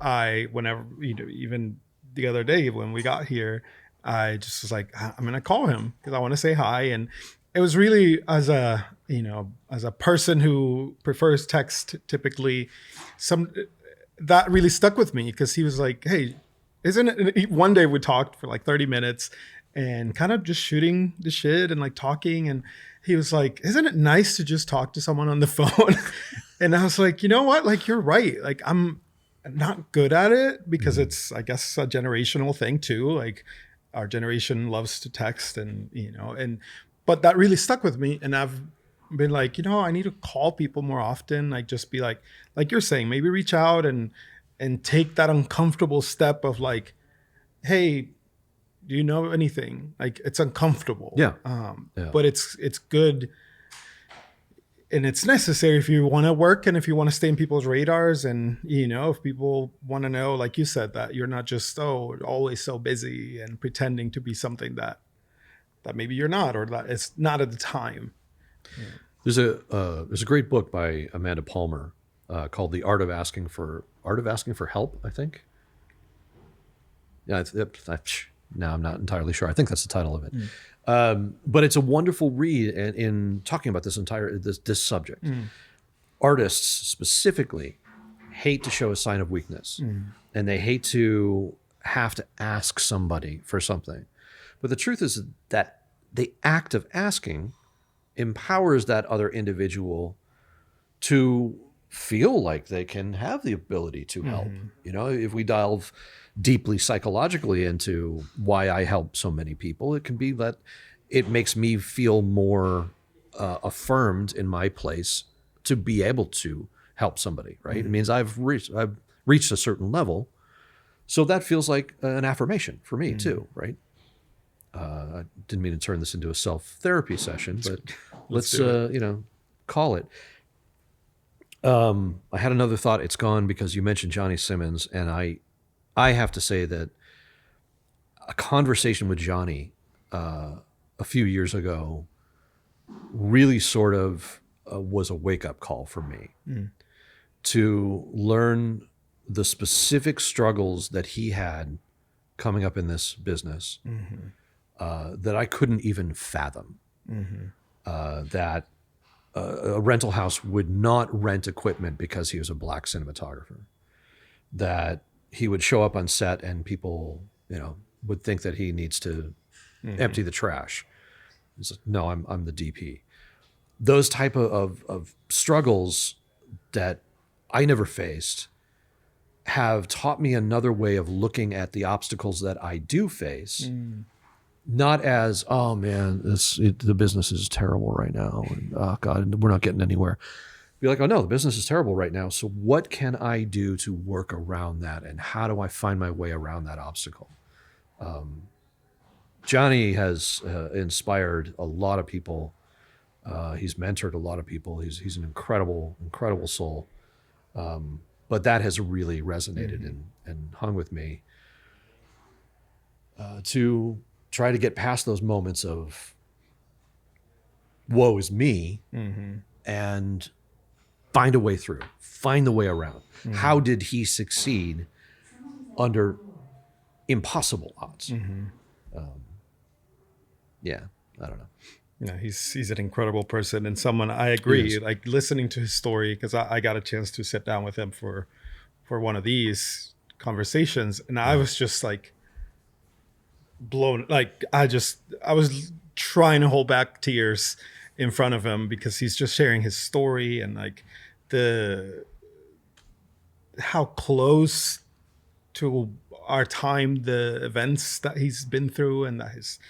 whenever, even the other day when we got here, I just was like, I'm going to call him because I want to say hi. And it was really, as a person who prefers text typically, that really stuck with me, because he was like, hey, isn't it, one day we talked for like 30 minutes and kind of just shooting the shit and like talking. And he was like, isn't it nice to just talk to someone on the phone? And I was like, you know what? Like, you're right. Like, I'm not good at it because it's, I guess, a generational thing too. Like, our generation loves to text but that really stuck with me. And I've been like, I need to call people more often. Like, just be like you're saying, maybe reach out and take that uncomfortable step of like, hey, do you know anything? Like, it's uncomfortable. Yeah. But it's good. And it's necessary if you want to work and if you want to stay in people's radars. And, if people want to know, like you said, that you're not just, always so busy and pretending to be something that maybe you're not, or that it's not at the time. Yeah. There's a great book by Amanda Palmer called The Art of Asking for Help, I think. Yeah, now I'm not entirely sure. I think that's the title of it. But it's a wonderful read in talking about this subject. Artists specifically hate to show a sign of weakness, and they hate to have to ask somebody for something. But the truth is that the act of asking empowers that other individual to feel like they can have the ability to help. If we delve deeply psychologically into why I help so many people, it can be that it makes me feel more affirmed in my place to be able to help somebody, right? It means I've reached a certain level. So that feels like an affirmation for me too, right? I didn't mean to turn this into a self-therapy session, but let's call it. I had another thought. It's gone because you mentioned Johnny Simmons, and I have to say that a conversation with Johnny a few years ago really sort of was a wake-up call for me to learn the specific struggles that he had coming up in this business that I couldn't even fathom. That a rental house would not rent equipment because he was a black cinematographer. That he would show up on set and people, would think that he needs to empty the trash. He's like, no, I'm the DP. Those type of struggles that I never faced have taught me another way of looking at the obstacles that I do face. Not as, oh man, the business is terrible right now. And, oh God, we're not getting anywhere. Be like, oh no, the business is terrible right now. So what can I do to work around that? And how do I find my way around that obstacle? Johnny has inspired a lot of people. He's mentored a lot of people. He's an incredible, incredible soul. But that has really resonated and hung with me to try to get past those moments of woe is me and find a way through, find the way around. How did he succeed under impossible odds? I don't know. Yeah, he's an incredible person and someone I agree. Like listening to his story, because I got a chance to sit down with him for one of these conversations, and I was just like blown. Like I was trying to hold back tears in front of him because he's just sharing his story and like how close to our time the events that he's been through, and that it's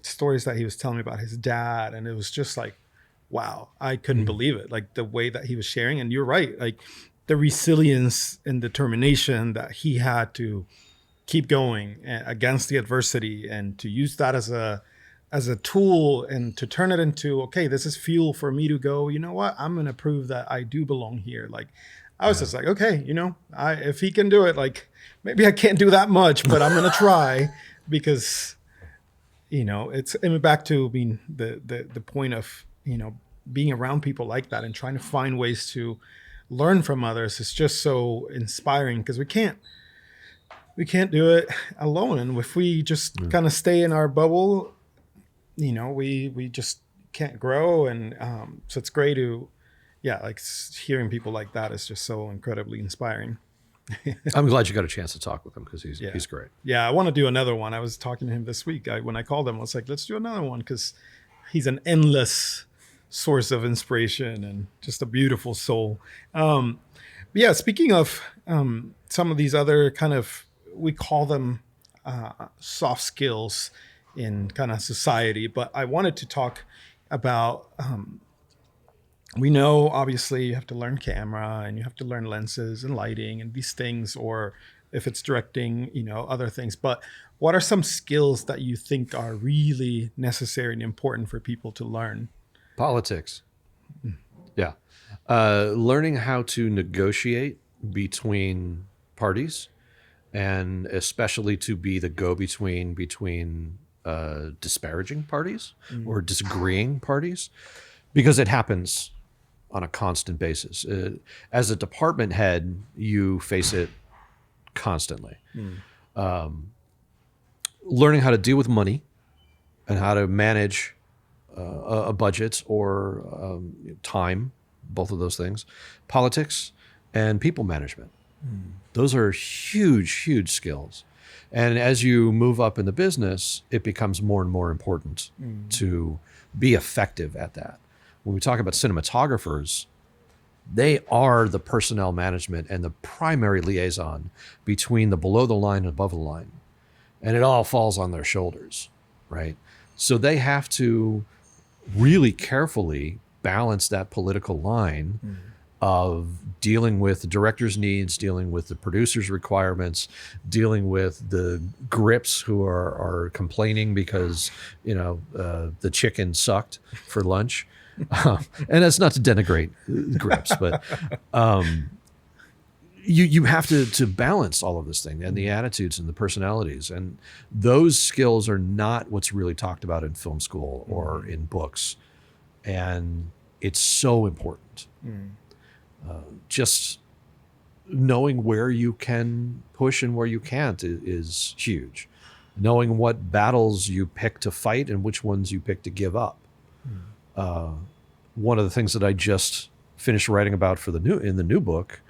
stories that he was telling me about his dad, and it was just like, wow, I couldn't believe it. Like the way that he was sharing, and you're right, like the resilience and determination that he had to keep going against the adversity, and to use that as a tool and to turn it into, okay, this is fuel for me to go, you know what, I'm going to prove that I do belong here. Like I was just like, okay, if he can do it, like maybe I can't do that much, but I'm going to try, because it's back to being the point of, being around people like that and trying to find ways to learn from others is just so inspiring, because we can't do it alone. And if we just kind of stay in our bubble, we just can't grow. And so it's great to, like hearing people like that is just so incredibly inspiring. I'm glad you got a chance to talk with him, because he's great. Yeah, I want to do another one. I was talking to him this week. When I called him, I was like, let's do another one, because he's an endless source of inspiration and just a beautiful soul. Speaking of some of these other kind of, we call them soft skills in kind of society, but I wanted to talk about, we know obviously you have to learn camera and you have to learn lenses and lighting and these things, or if it's directing, other things. But what are some skills that you think are really necessary and important for people to learn? Politics. Yeah. Learning how to negotiate between parties, and especially to be the go-between between disparaging parties or disagreeing parties, because it happens on a constant basis. As a department head, you face it constantly. Learning how to deal with money and how to manage a budget or time, both of those things, politics and people management. Those are huge, huge skills. And as you move up in the business, it becomes more and more important to be effective at that. When we talk about cinematographers, They are the personnel management and the primary liaison between the below the line and above the line. And it all falls on their shoulders, right? So they have to really carefully balance that political line of dealing with the director's needs, dealing with the producer's requirements, dealing with the grips who are complaining because, the chicken sucked for lunch. And that's not to denigrate grips, but you have to balance all of this thing and the attitudes and the personalities. And those skills are not what's really talked about in film school or in books. And it's so important. Just knowing where you can push and where you can't is huge. Knowing what battles you pick to fight and which ones you pick to give up. One of the things that I just finished writing about in the new book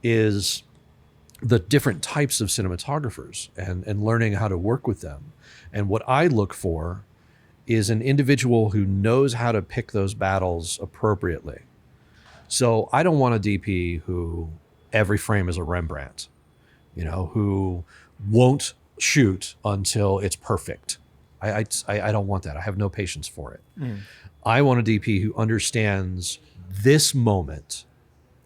is the different types of cinematographers and learning how to work with them. And what I look for is an individual who knows how to pick those battles appropriately. So I don't want a DP who every frame is a Rembrandt, who won't shoot until it's perfect. I don't want that. I have no patience for it. I want a DP who understands this moment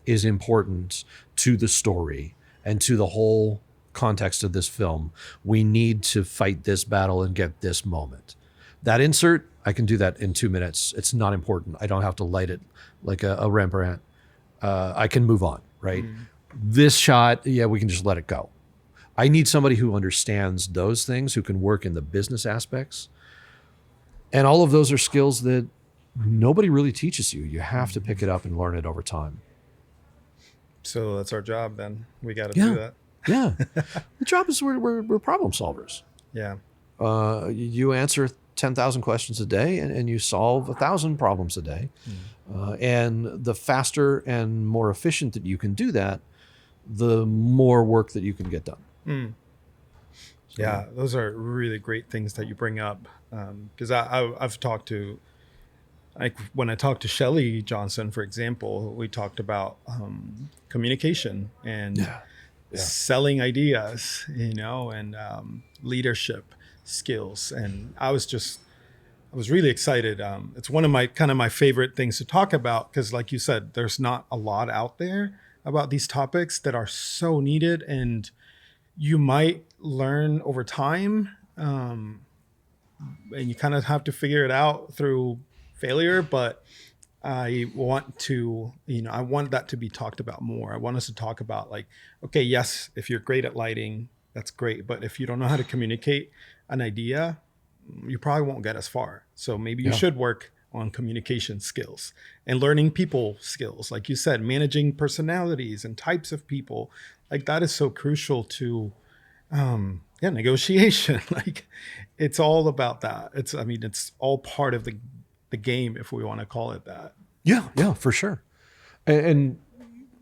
is important to the story and to the whole context of this film. We need to fight this battle and get this moment. That insert, I can do that in 2 minutes. It's not important. I don't have to light it like a Rembrandt. I can move on, right? This shot, we can just let it go. I need somebody who understands those things, who can work in the business aspects. And all of those are skills that nobody really teaches you. You have to pick it up and learn it over time. So that's our job then. We got to do that. Yeah. The job is we're problem solvers. Yeah. You answer 10,000 questions a day and you solve 1,000 problems a day. And the faster and more efficient that you can do that, the more work that you can get done. So, yeah, those are really great things that you bring up. Because I've talked to, when I talked to Shelley Johnson, for example, we talked about communication and selling ideas, and leadership skills. And I was really excited. It's one of my favorite things to talk about because, like you said, there's not a lot out there about these topics that are so needed, and you might learn over time, and you kind of have to figure it out through failure. But I want that to be talked about more. I want us to talk about okay, yes, if you're great at lighting, that's great. But if you don't know how to communicate an idea, you probably won't get as far. So maybe you should work on communication skills and learning people skills. Like you said, managing personalities and types of people, that is so crucial to, negotiation. It's all about that. It's all part of the game, if we want to call it that. Yeah, for sure. And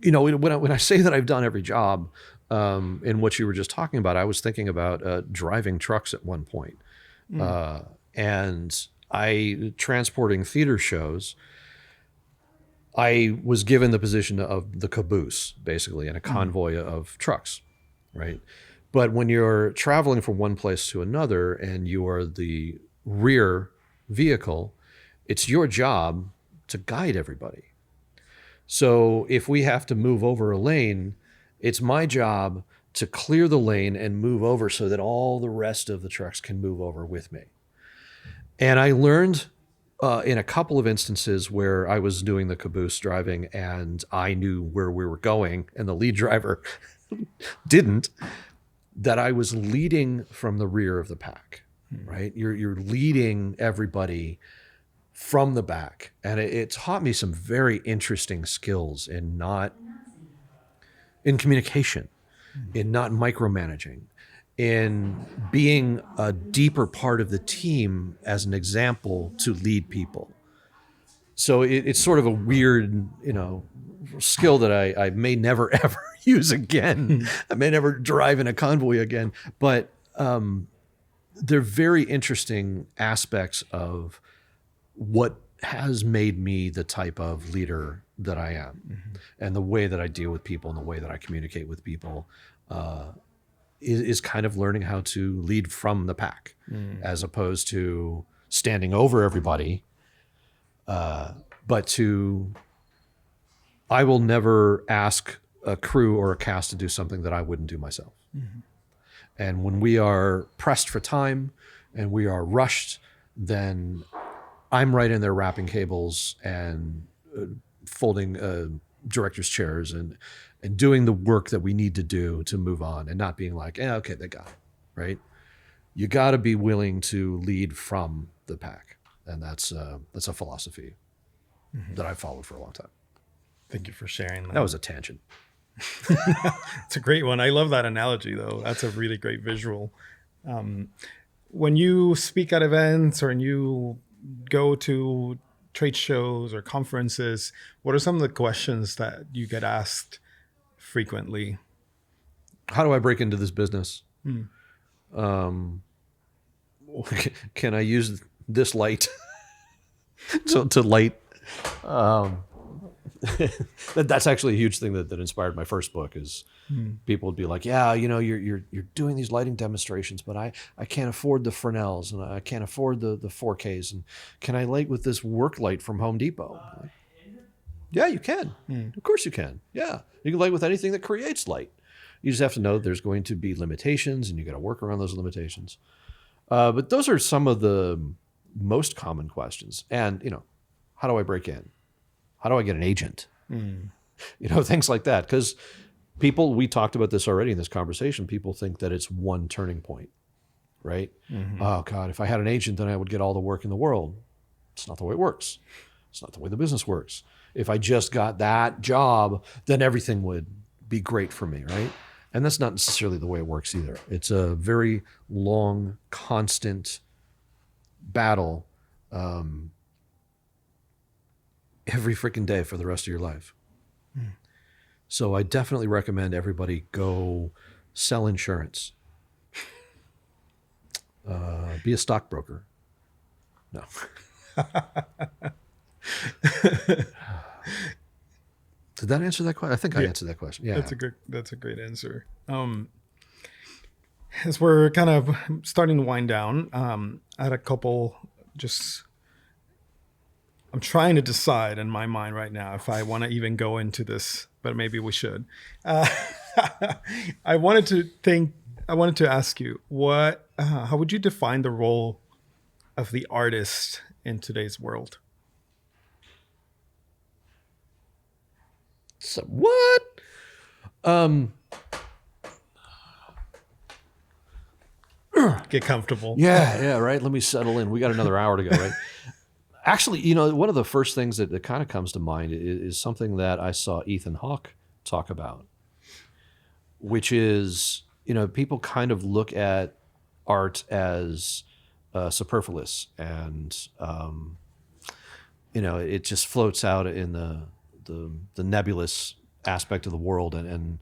when I say that I've done every job, in what you were just talking about, I was thinking about driving trucks at one point. And transporting theater shows, I was given the position of the caboose, basically, in a convoy of trucks, right? But when you're traveling from one place to another and you are the rear vehicle, it's your job to guide everybody. So if we have to move over a lane, it's my job to clear the lane and move over so that all the rest of the trucks can move over with me. And I learned in a couple of instances where I was doing the caboose driving and I knew where we were going and the lead driver didn't, that I was leading from the rear of the pack, right? You're leading everybody from the back. And it taught me some very interesting skills in communication, in not micromanaging, in being a deeper part of the team as an example to lead people. So it's sort of a weird, skill that I may never ever use again. I may never drive in a convoy again, but they're very interesting aspects of what has made me the type of leader that I am, and the way that I deal with people and the way that I communicate with people is kind of learning how to lead from the pack, as opposed to standing over everybody. But I will never ask a crew or a cast to do something that I wouldn't do myself. And when we are pressed for time and we are rushed, then I'm right in there wrapping cables and folding director's chairs and doing the work that we need to do to move on, and not being like, okay, they got it, right? You got to be willing to lead from the pack. And that's a philosophy that I've followed for a long time. Thank you for sharing that. That was a tangent. It's a great one. I love that analogy, though. That's a really great visual. When you speak at events or when you go to trade shows or conferences, what are some of the questions that you get asked frequently? How do I break into this business? Can I use this light to light? That's actually a huge thing that inspired my first book. Is people would be like, yeah, you're doing these lighting demonstrations, but I can't afford the Fresnels and I can't afford the 4Ks, and can I light with this work light from Home Depot? Like, yeah, you can. Of course you can. Yeah, you can light with anything that creates light. You just have to know there's going to be limitations, and you got to work around those limitations. But those are some of the most common questions. And how do I break in? How do I get an agent? Things like that. Because people, we talked about this already in this conversation, people think that it's one turning point, right? Oh God, if I had an agent, then I would get all the work in the world. It's not the way it works. It's not the way the business works. If I just got that job, then everything would be great for me, right? And that's not necessarily the way it works either. It's a very long, constant battle every freaking day for the rest of your life. So I definitely recommend everybody go sell insurance. Be a stockbroker. No. Did that answer that question? I think I answered that question. Yeah, that's a great answer. As we're kind of starting to wind down, I had a couple. I'm trying to decide in my mind right now if I want to even go into this, but maybe we should. I wanted to ask you how would you define the role of the artist in today's world? So what? Get comfortable. Yeah, right. Let me settle in. We got another hour to go, right? Actually, one of the first things that kind of comes to mind is something that I saw Ethan Hawke talk about, which is, people kind of look at art as superfluous, and it just floats out in the nebulous aspect of the world, and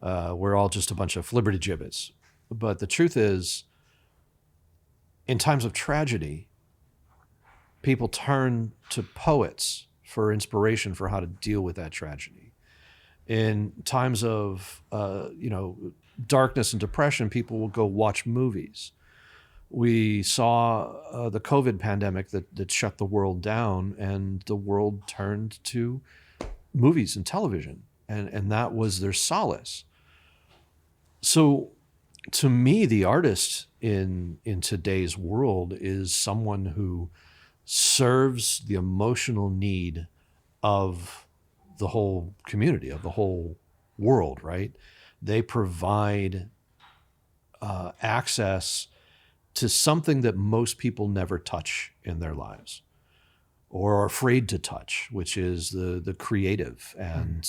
we're all just a bunch of flibbertigibbets. But the truth is, in times of tragedy, people turn to poets for inspiration for how to deal with that tragedy. In times of darkness and depression, people will go watch movies. We saw the COVID pandemic that shut the world down, and the world turned to movies and television, and that was their solace. So to me, the artist in today's world is someone who serves the emotional need of the whole community, of the whole world, right? They provide access to something that most people never touch in their lives or are afraid to touch, which is the creative and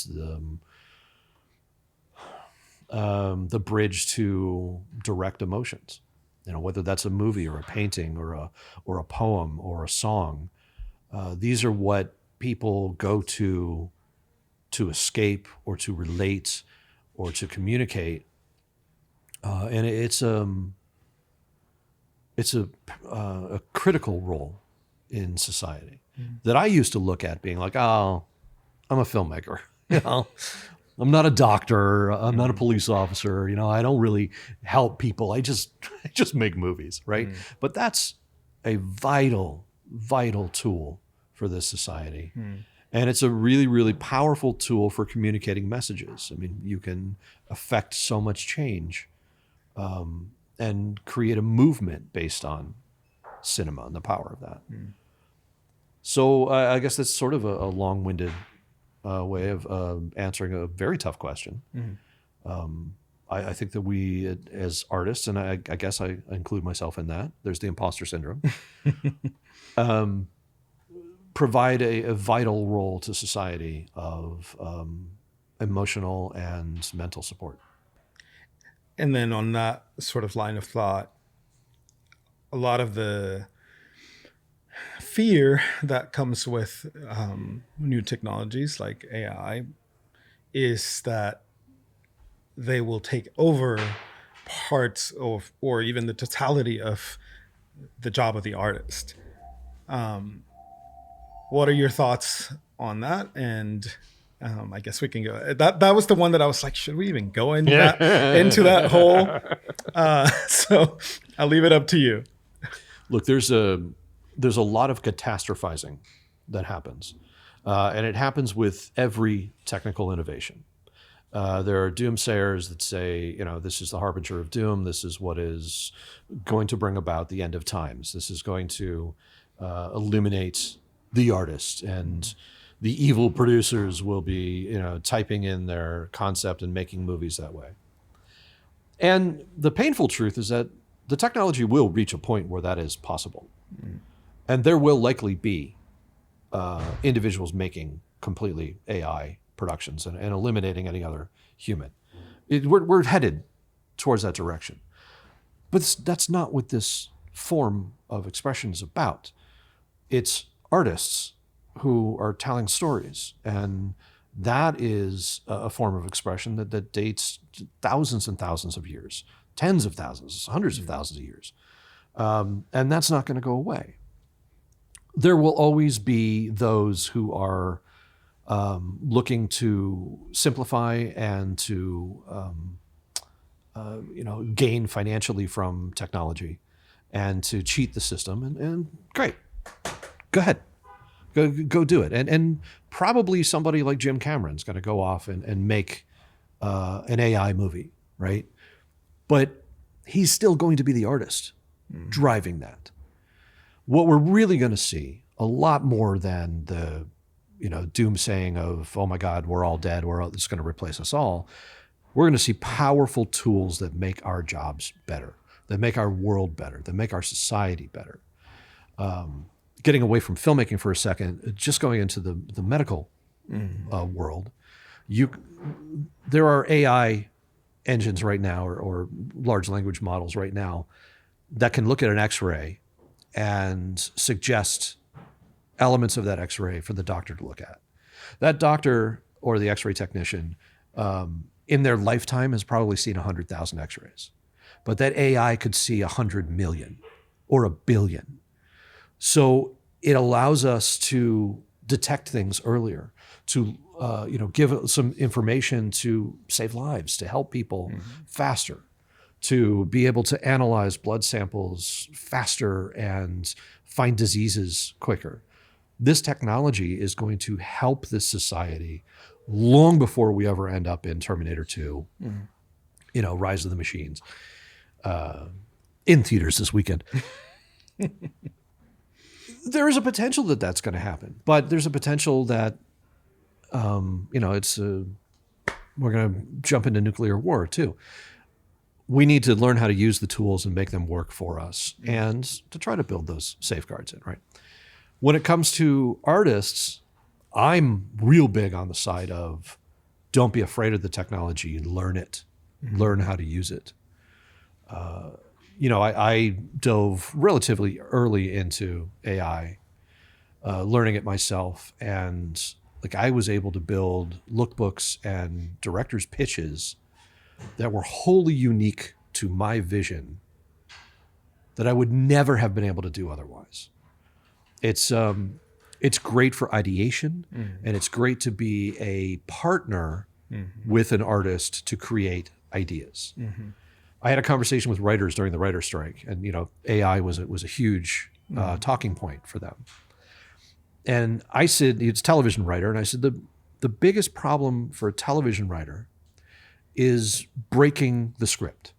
the bridge to direct emotions. Whether that's a movie or a painting or a poem or a song. These are what people go to escape or to relate or to communicate. And it's a critical role in society that I used to look at being like, oh, I'm a filmmaker. You know, I'm not a doctor. I'm not a police officer. You know, I don't really help people. I just make movies, right? But that's a vital tool for this society. And it's a really, really powerful tool for communicating messages. I mean, you can affect so much change and create a movement based on cinema and the power of that. So I guess that's sort of a long-winded way of answering a very tough question. I think that we, as artists, and I guess I include myself in that, there's the imposter syndrome, provide a vital role to society of emotional and mental support. And then on that sort of line of thought, a lot of the fear that comes with new technologies like AI is that they will take over parts of, or even the totality of the job of the artist. What are your thoughts on that? And I guess we can go. That was the one that I was like, should we even go into that hole? So I'll leave it up to you. Look, there's a lot of catastrophizing that happens, and it happens with every technical innovation. There are doomsayers that say, you know, this is the harbinger of doom. This is what is going to bring about the end of times. This is going to illuminate the artist, and the evil producers will be, you know, typing in their concept and making movies that way. And the painful truth is that the technology will reach a point where that is possible. And there will likely be individuals making completely AI productions and eliminating any other human. We're headed towards that direction. But that's not what this form of expression is about. It's artists who are telling stories. And that is a form of expression that dates thousands and thousands of years, tens of thousands, hundreds of thousands of years. And that's not going to go away. There will always be those who are looking to simplify and to gain financially from technology and to cheat the system. And great, go ahead, go do it. And probably somebody like Jim Cameron's going to go off and make an AI movie, right? But he's still going to be the artist driving that. What we're really going to see, a lot more than the doomsaying of, oh my God, we're all dead, it's going to replace us all. We're going to see powerful tools that make our jobs better, that make our world better, that make our society better. Getting away from filmmaking for a second, just going into the medical world, there are AI engines right now, or large language models right now, that can look at an X-ray and suggest elements of that X-ray for the doctor to look at. That doctor or the X-ray technician in their lifetime has probably seen 100,000 X-rays, but that AI could see 100 million or 1 billion. So it allows us to detect things earlier, to give some information to save lives, to help people faster, to be able to analyze blood samples faster and find diseases quicker. This technology is going to help this society long before we ever end up in Terminator 2, Rise of the Machines, in theaters this weekend. There is a potential that that's going to happen, but there's a potential that, we're going to jump into nuclear war too. We need to learn how to use the tools and make them work for us, and to try to build those safeguards in, right? When it comes to artists, I'm real big on the side of don't be afraid of the technology, learn it, learn how to use it. I dove relatively early into AI, learning it myself, and I was able to build lookbooks and directors' pitches that were wholly unique to my vision that I would never have been able to do otherwise. It's It's great for ideation, and it's great to be a partner with an artist to create ideas. I had a conversation with writers during the writer's strike, and AI was a huge talking point for them. And I said, it's a television writer, and I said the biggest problem for a television writer is breaking the script.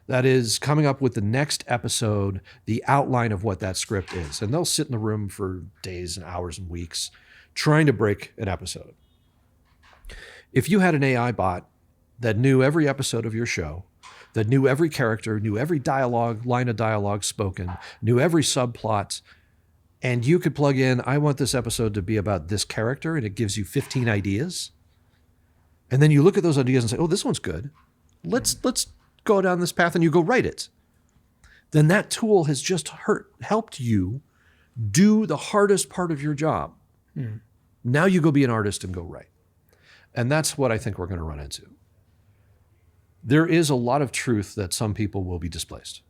That is coming up with the next episode, the outline of what that script is. And they'll sit in the room for days and hours and weeks trying to break an episode. If you had an AI bot that knew every episode of your show, that knew every character, knew every dialogue, line of dialogue spoken, knew every subplot, and you could plug in, I want this episode to be about this character, and it gives you 15 ideas. And then you look at those ideas and say, oh, this one's good. Let's go down this path, and you go write it. Then that tool has just helped you do the hardest part of your job. Now you go be an artist and go write. And that's what I think we're going to run into. There is a lot of truth that some people will be displaced.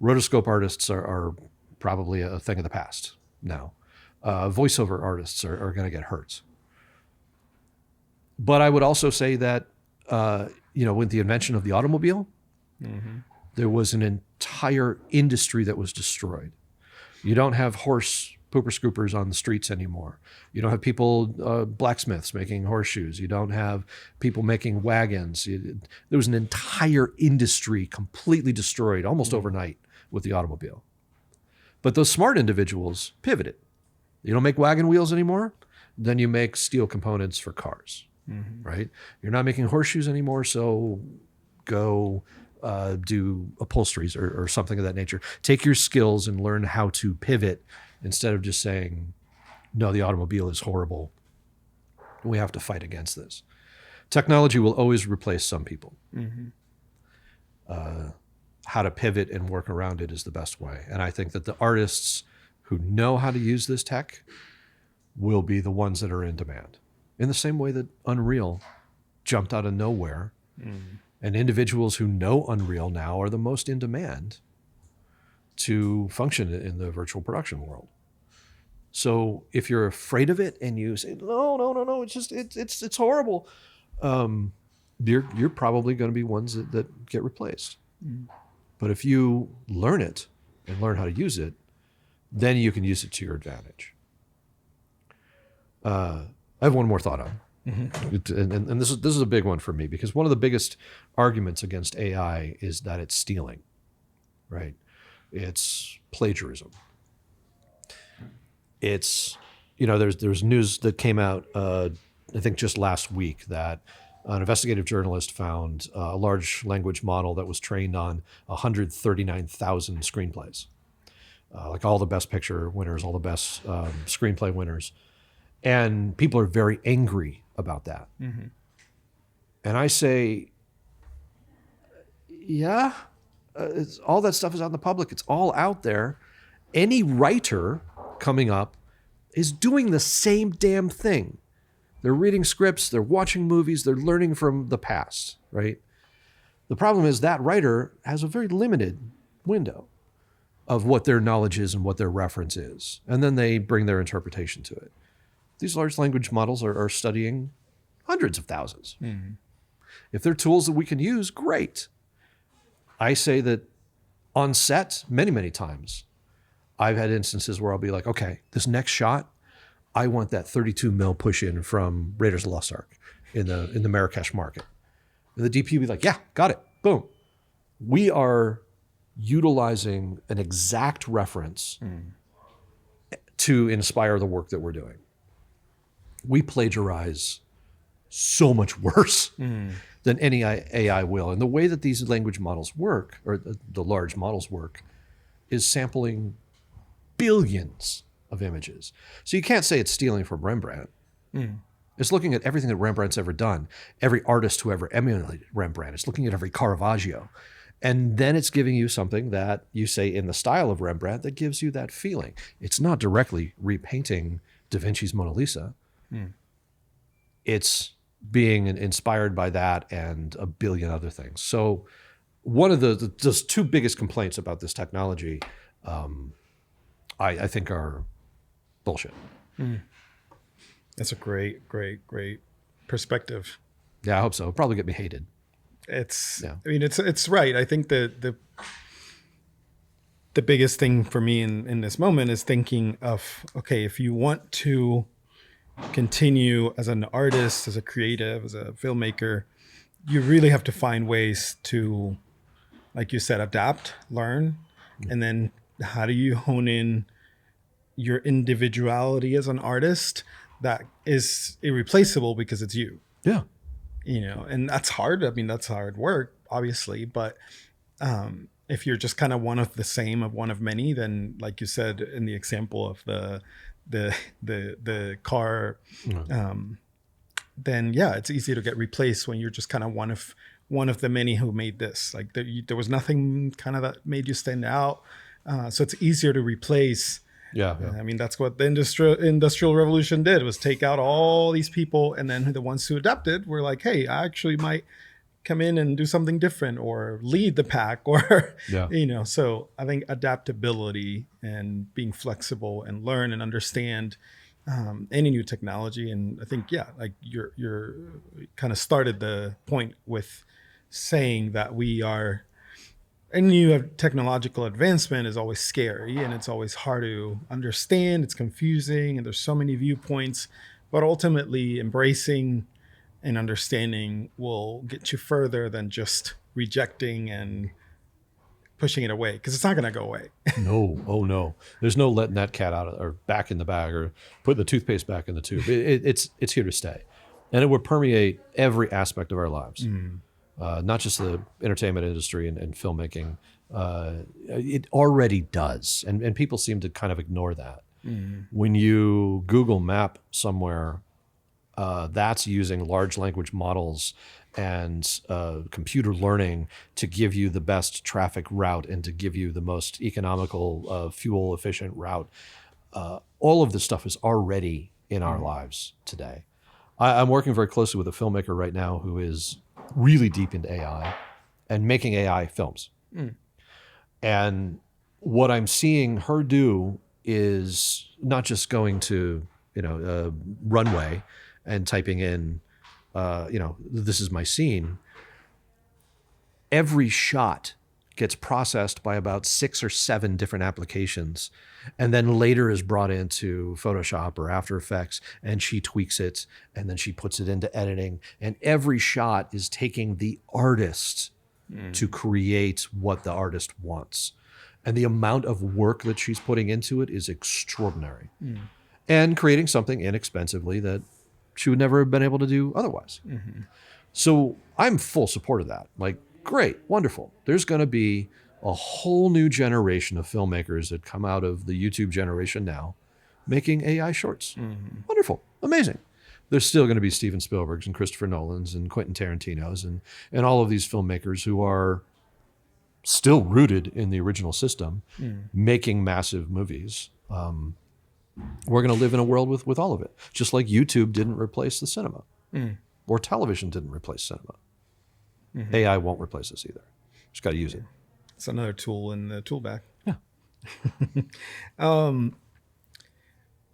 Rotoscope artists are probably a thing of the past now. Voiceover artists are going to get hurt. But I would also say that, with the invention of the automobile, there was an entire industry that was destroyed. You don't have horse pooper scoopers on the streets anymore. You don't have people, blacksmiths making horseshoes. You don't have people making wagons. There was an entire industry completely destroyed almost overnight with the automobile. But those smart individuals pivoted. You don't make wagon wheels anymore, then you make steel components for cars, right? You're not making horseshoes anymore, so go do upholsteries or something of that nature. Take your skills and learn how to pivot instead of just saying, no, the automobile is horrible. We have to fight against this. Technology will always replace some people. How to pivot and work around it is the best way. And I think that the artists who know how to use this tech will be the ones that are in demand. In the same way that Unreal jumped out of nowhere, and individuals who know Unreal now are the most in demand to function in the virtual production world. So if you're afraid of it and you say, no, it's horrible, you're probably going to be ones that get replaced. But if you learn it and learn how to use it, then you can use it to your advantage. I have one more thought on, and this is a big one for me, because one of the biggest arguments against AI is that it's stealing, right? It's plagiarism. It's, there's news that came out, I think just last week, that an investigative journalist found a large language model that was trained on 139,000 screenplays, like all the best picture winners, all the best screenplay winners. And people are very angry about that. And I say, yeah, all that stuff is out in the public. It's all out there. Any writer coming up is doing the same damn thing. They're reading scripts, they're watching movies, they're learning from the past, right? The problem is that writer has a very limited window of what their knowledge is and what their reference is. And then they bring their interpretation to it. These large language models are studying hundreds of thousands. If they're tools that we can use, great. I say that on set, many, many times, I've had instances where I'll be like, okay, this next shot, I want that 32 mil push in from Raiders of the Lost Ark in the Marrakesh market. And the DP will be like, yeah, got it, boom. We are utilizing an exact reference to inspire the work that we're doing. We plagiarize so much worse than any AI will. And the way that these language models work, or the large models work, is sampling billions of images. So you can't say it's stealing from Rembrandt. It's looking at everything that Rembrandt's ever done, every artist who ever emulated Rembrandt. It's looking at every Caravaggio. And then it's giving you something that you say in the style of Rembrandt that gives you that feeling. It's not directly repainting Da Vinci's Mona Lisa. It's being inspired by that and a billion other things. So one of the two biggest complaints about this technology, I think, are bullshit. That's a great perspective. Yeah, I hope so. It'll probably get me hated. I mean, it's right. I think the biggest thing for me in this moment is thinking of, okay, if you want to continue as an artist, as a creative, as a filmmaker, you really have to find ways to, like you said, adapt, learn, and then how do you hone in your individuality as an artist that is irreplaceable because it's you. Yeah. And that's hard. I mean, that's hard work, obviously, but if you're just kind of one of the same, of one of many, then like you said in the example of the car, then yeah, it's easy to get replaced when you're just kind of one of the many who made this. Like there was nothing kind of that made you stand out, so it's easier to replace. Yeah. I mean, that's what the industrial revolution did, was take out all these people, and then the ones who adapted were like, hey, I actually might come in and do something different or lead the pack, or so I think adaptability and being flexible and learn and understand any new technology. And I think like you're kind of started the point with saying that any technological advancement is always scary, and it's always hard to understand. It's confusing, and there's so many viewpoints, but ultimately embracing and understanding will get you further than just rejecting and pushing it away, because it's not going to go away. No. Oh no. There's no letting that cat out or back in the bag or putting the toothpaste back in the tube. It's here to stay, and it would permeate every aspect of our lives. Not just the entertainment industry and filmmaking. It already does, and people seem to kind of ignore that. When you Google Map somewhere, that's using large language models and computer learning to give you the best traffic route and to give you the most economical, fuel efficient route. All of this stuff is already in our lives today. I'm working very closely with a filmmaker right now who is really deep into AI and making AI films. And what I'm seeing her do is not just going to, runway and typing in, this is my scene. Every shot gets processed by about 6 or 7 different applications, and then later is brought into Photoshop or After Effects, and she tweaks it, and then she puts it into editing. And every shot is taking the artist to create what the artist wants. And the amount of work that she's putting into it is extraordinary. And creating something inexpensively that she would never have been able to do otherwise. So I'm full support of that. Like, great, wonderful. There's going to be a whole new generation of filmmakers that come out of the YouTube generation now making AI shorts. Wonderful, amazing. There's still going to be Steven Spielberg's and Christopher Nolan's and Quentin Tarantino's and all of these filmmakers who are still rooted in the original system, making massive movies. We're going to live in a world with all of it. Just like YouTube didn't replace the cinema, or television didn't replace cinema. AI won't replace us either. Just got to use it. It's another tool in the tool bag. Yeah.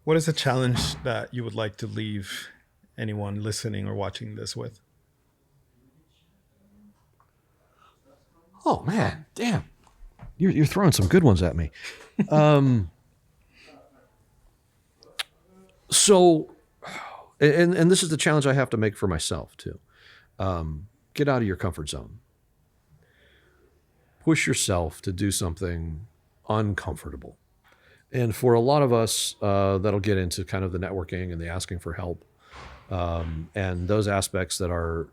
What is a challenge that you would like to leave anyone listening or watching this with? Oh man, damn! You're throwing some good ones at me. So, and this is the challenge I have to make for myself too. Get out of your comfort zone. Push yourself to do something uncomfortable. And for a lot of us, that'll get into kind of the networking and the asking for help, and those aspects that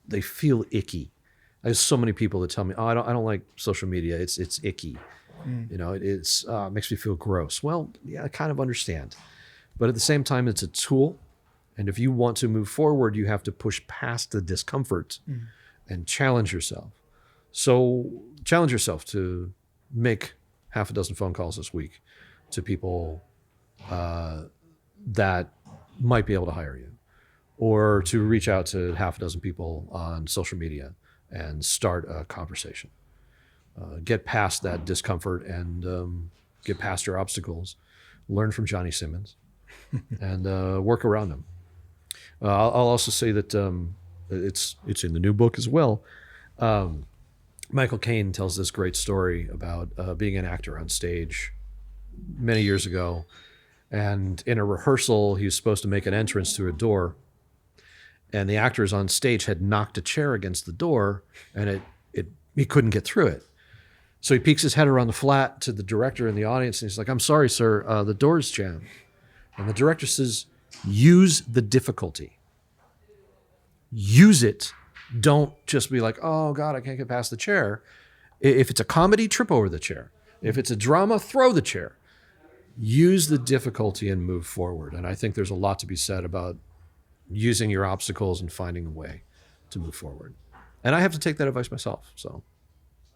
they feel icky. There's so many people that tell me, "Oh, I don't like social media. It's icky. It makes me feel gross." Well, yeah, I kind of understand. But at the same time, it's a tool. And if you want to move forward, you have to push past the discomfort and challenge yourself. So challenge yourself to make 6 phone calls this week to people that might be able to hire you, or to reach out to 6 people on social media and start a conversation. Get past that discomfort and get past your obstacles. Learn from Johnny Simmons. and work around them. I'll also say that it's in the new book as well. Michael Caine tells this great story about being an actor on stage many years ago. And in a rehearsal, he was supposed to make an entrance through a door. And the actors on stage had knocked a chair against the door, and he couldn't get through it. So he peeks his head around the flat to the director in the audience, and he's like, "I'm sorry, sir, the door's jammed." And the director says, "Use the difficulty. Use it. Don't just be like, oh God, I can't get past the chair. If it's a comedy, trip over the chair. If it's a drama, throw the chair. Use the difficulty and move forward." And I think there's a lot to be said about using your obstacles and finding a way to move forward. And I have to take that advice myself. So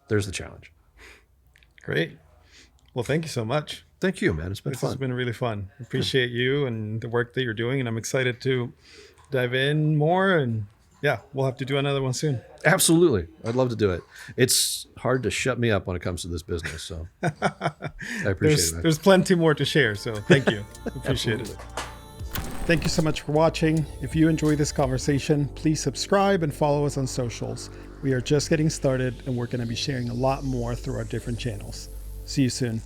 there's the challenge. Great. Well, thank you so much. Thank you, man. It's been fun. This has been really fun. Appreciate you and the work that you're doing. And I'm excited to dive in more. And yeah, we'll have to do another one soon. Absolutely. I'd love to do it. It's hard to shut me up when it comes to this business. So I appreciate it. There's plenty more to share. So thank you. Appreciate it. Thank you so much for watching. If you enjoyed this conversation, please subscribe and follow us on socials. We are just getting started and we're going to be sharing a lot more through our different channels. See you soon.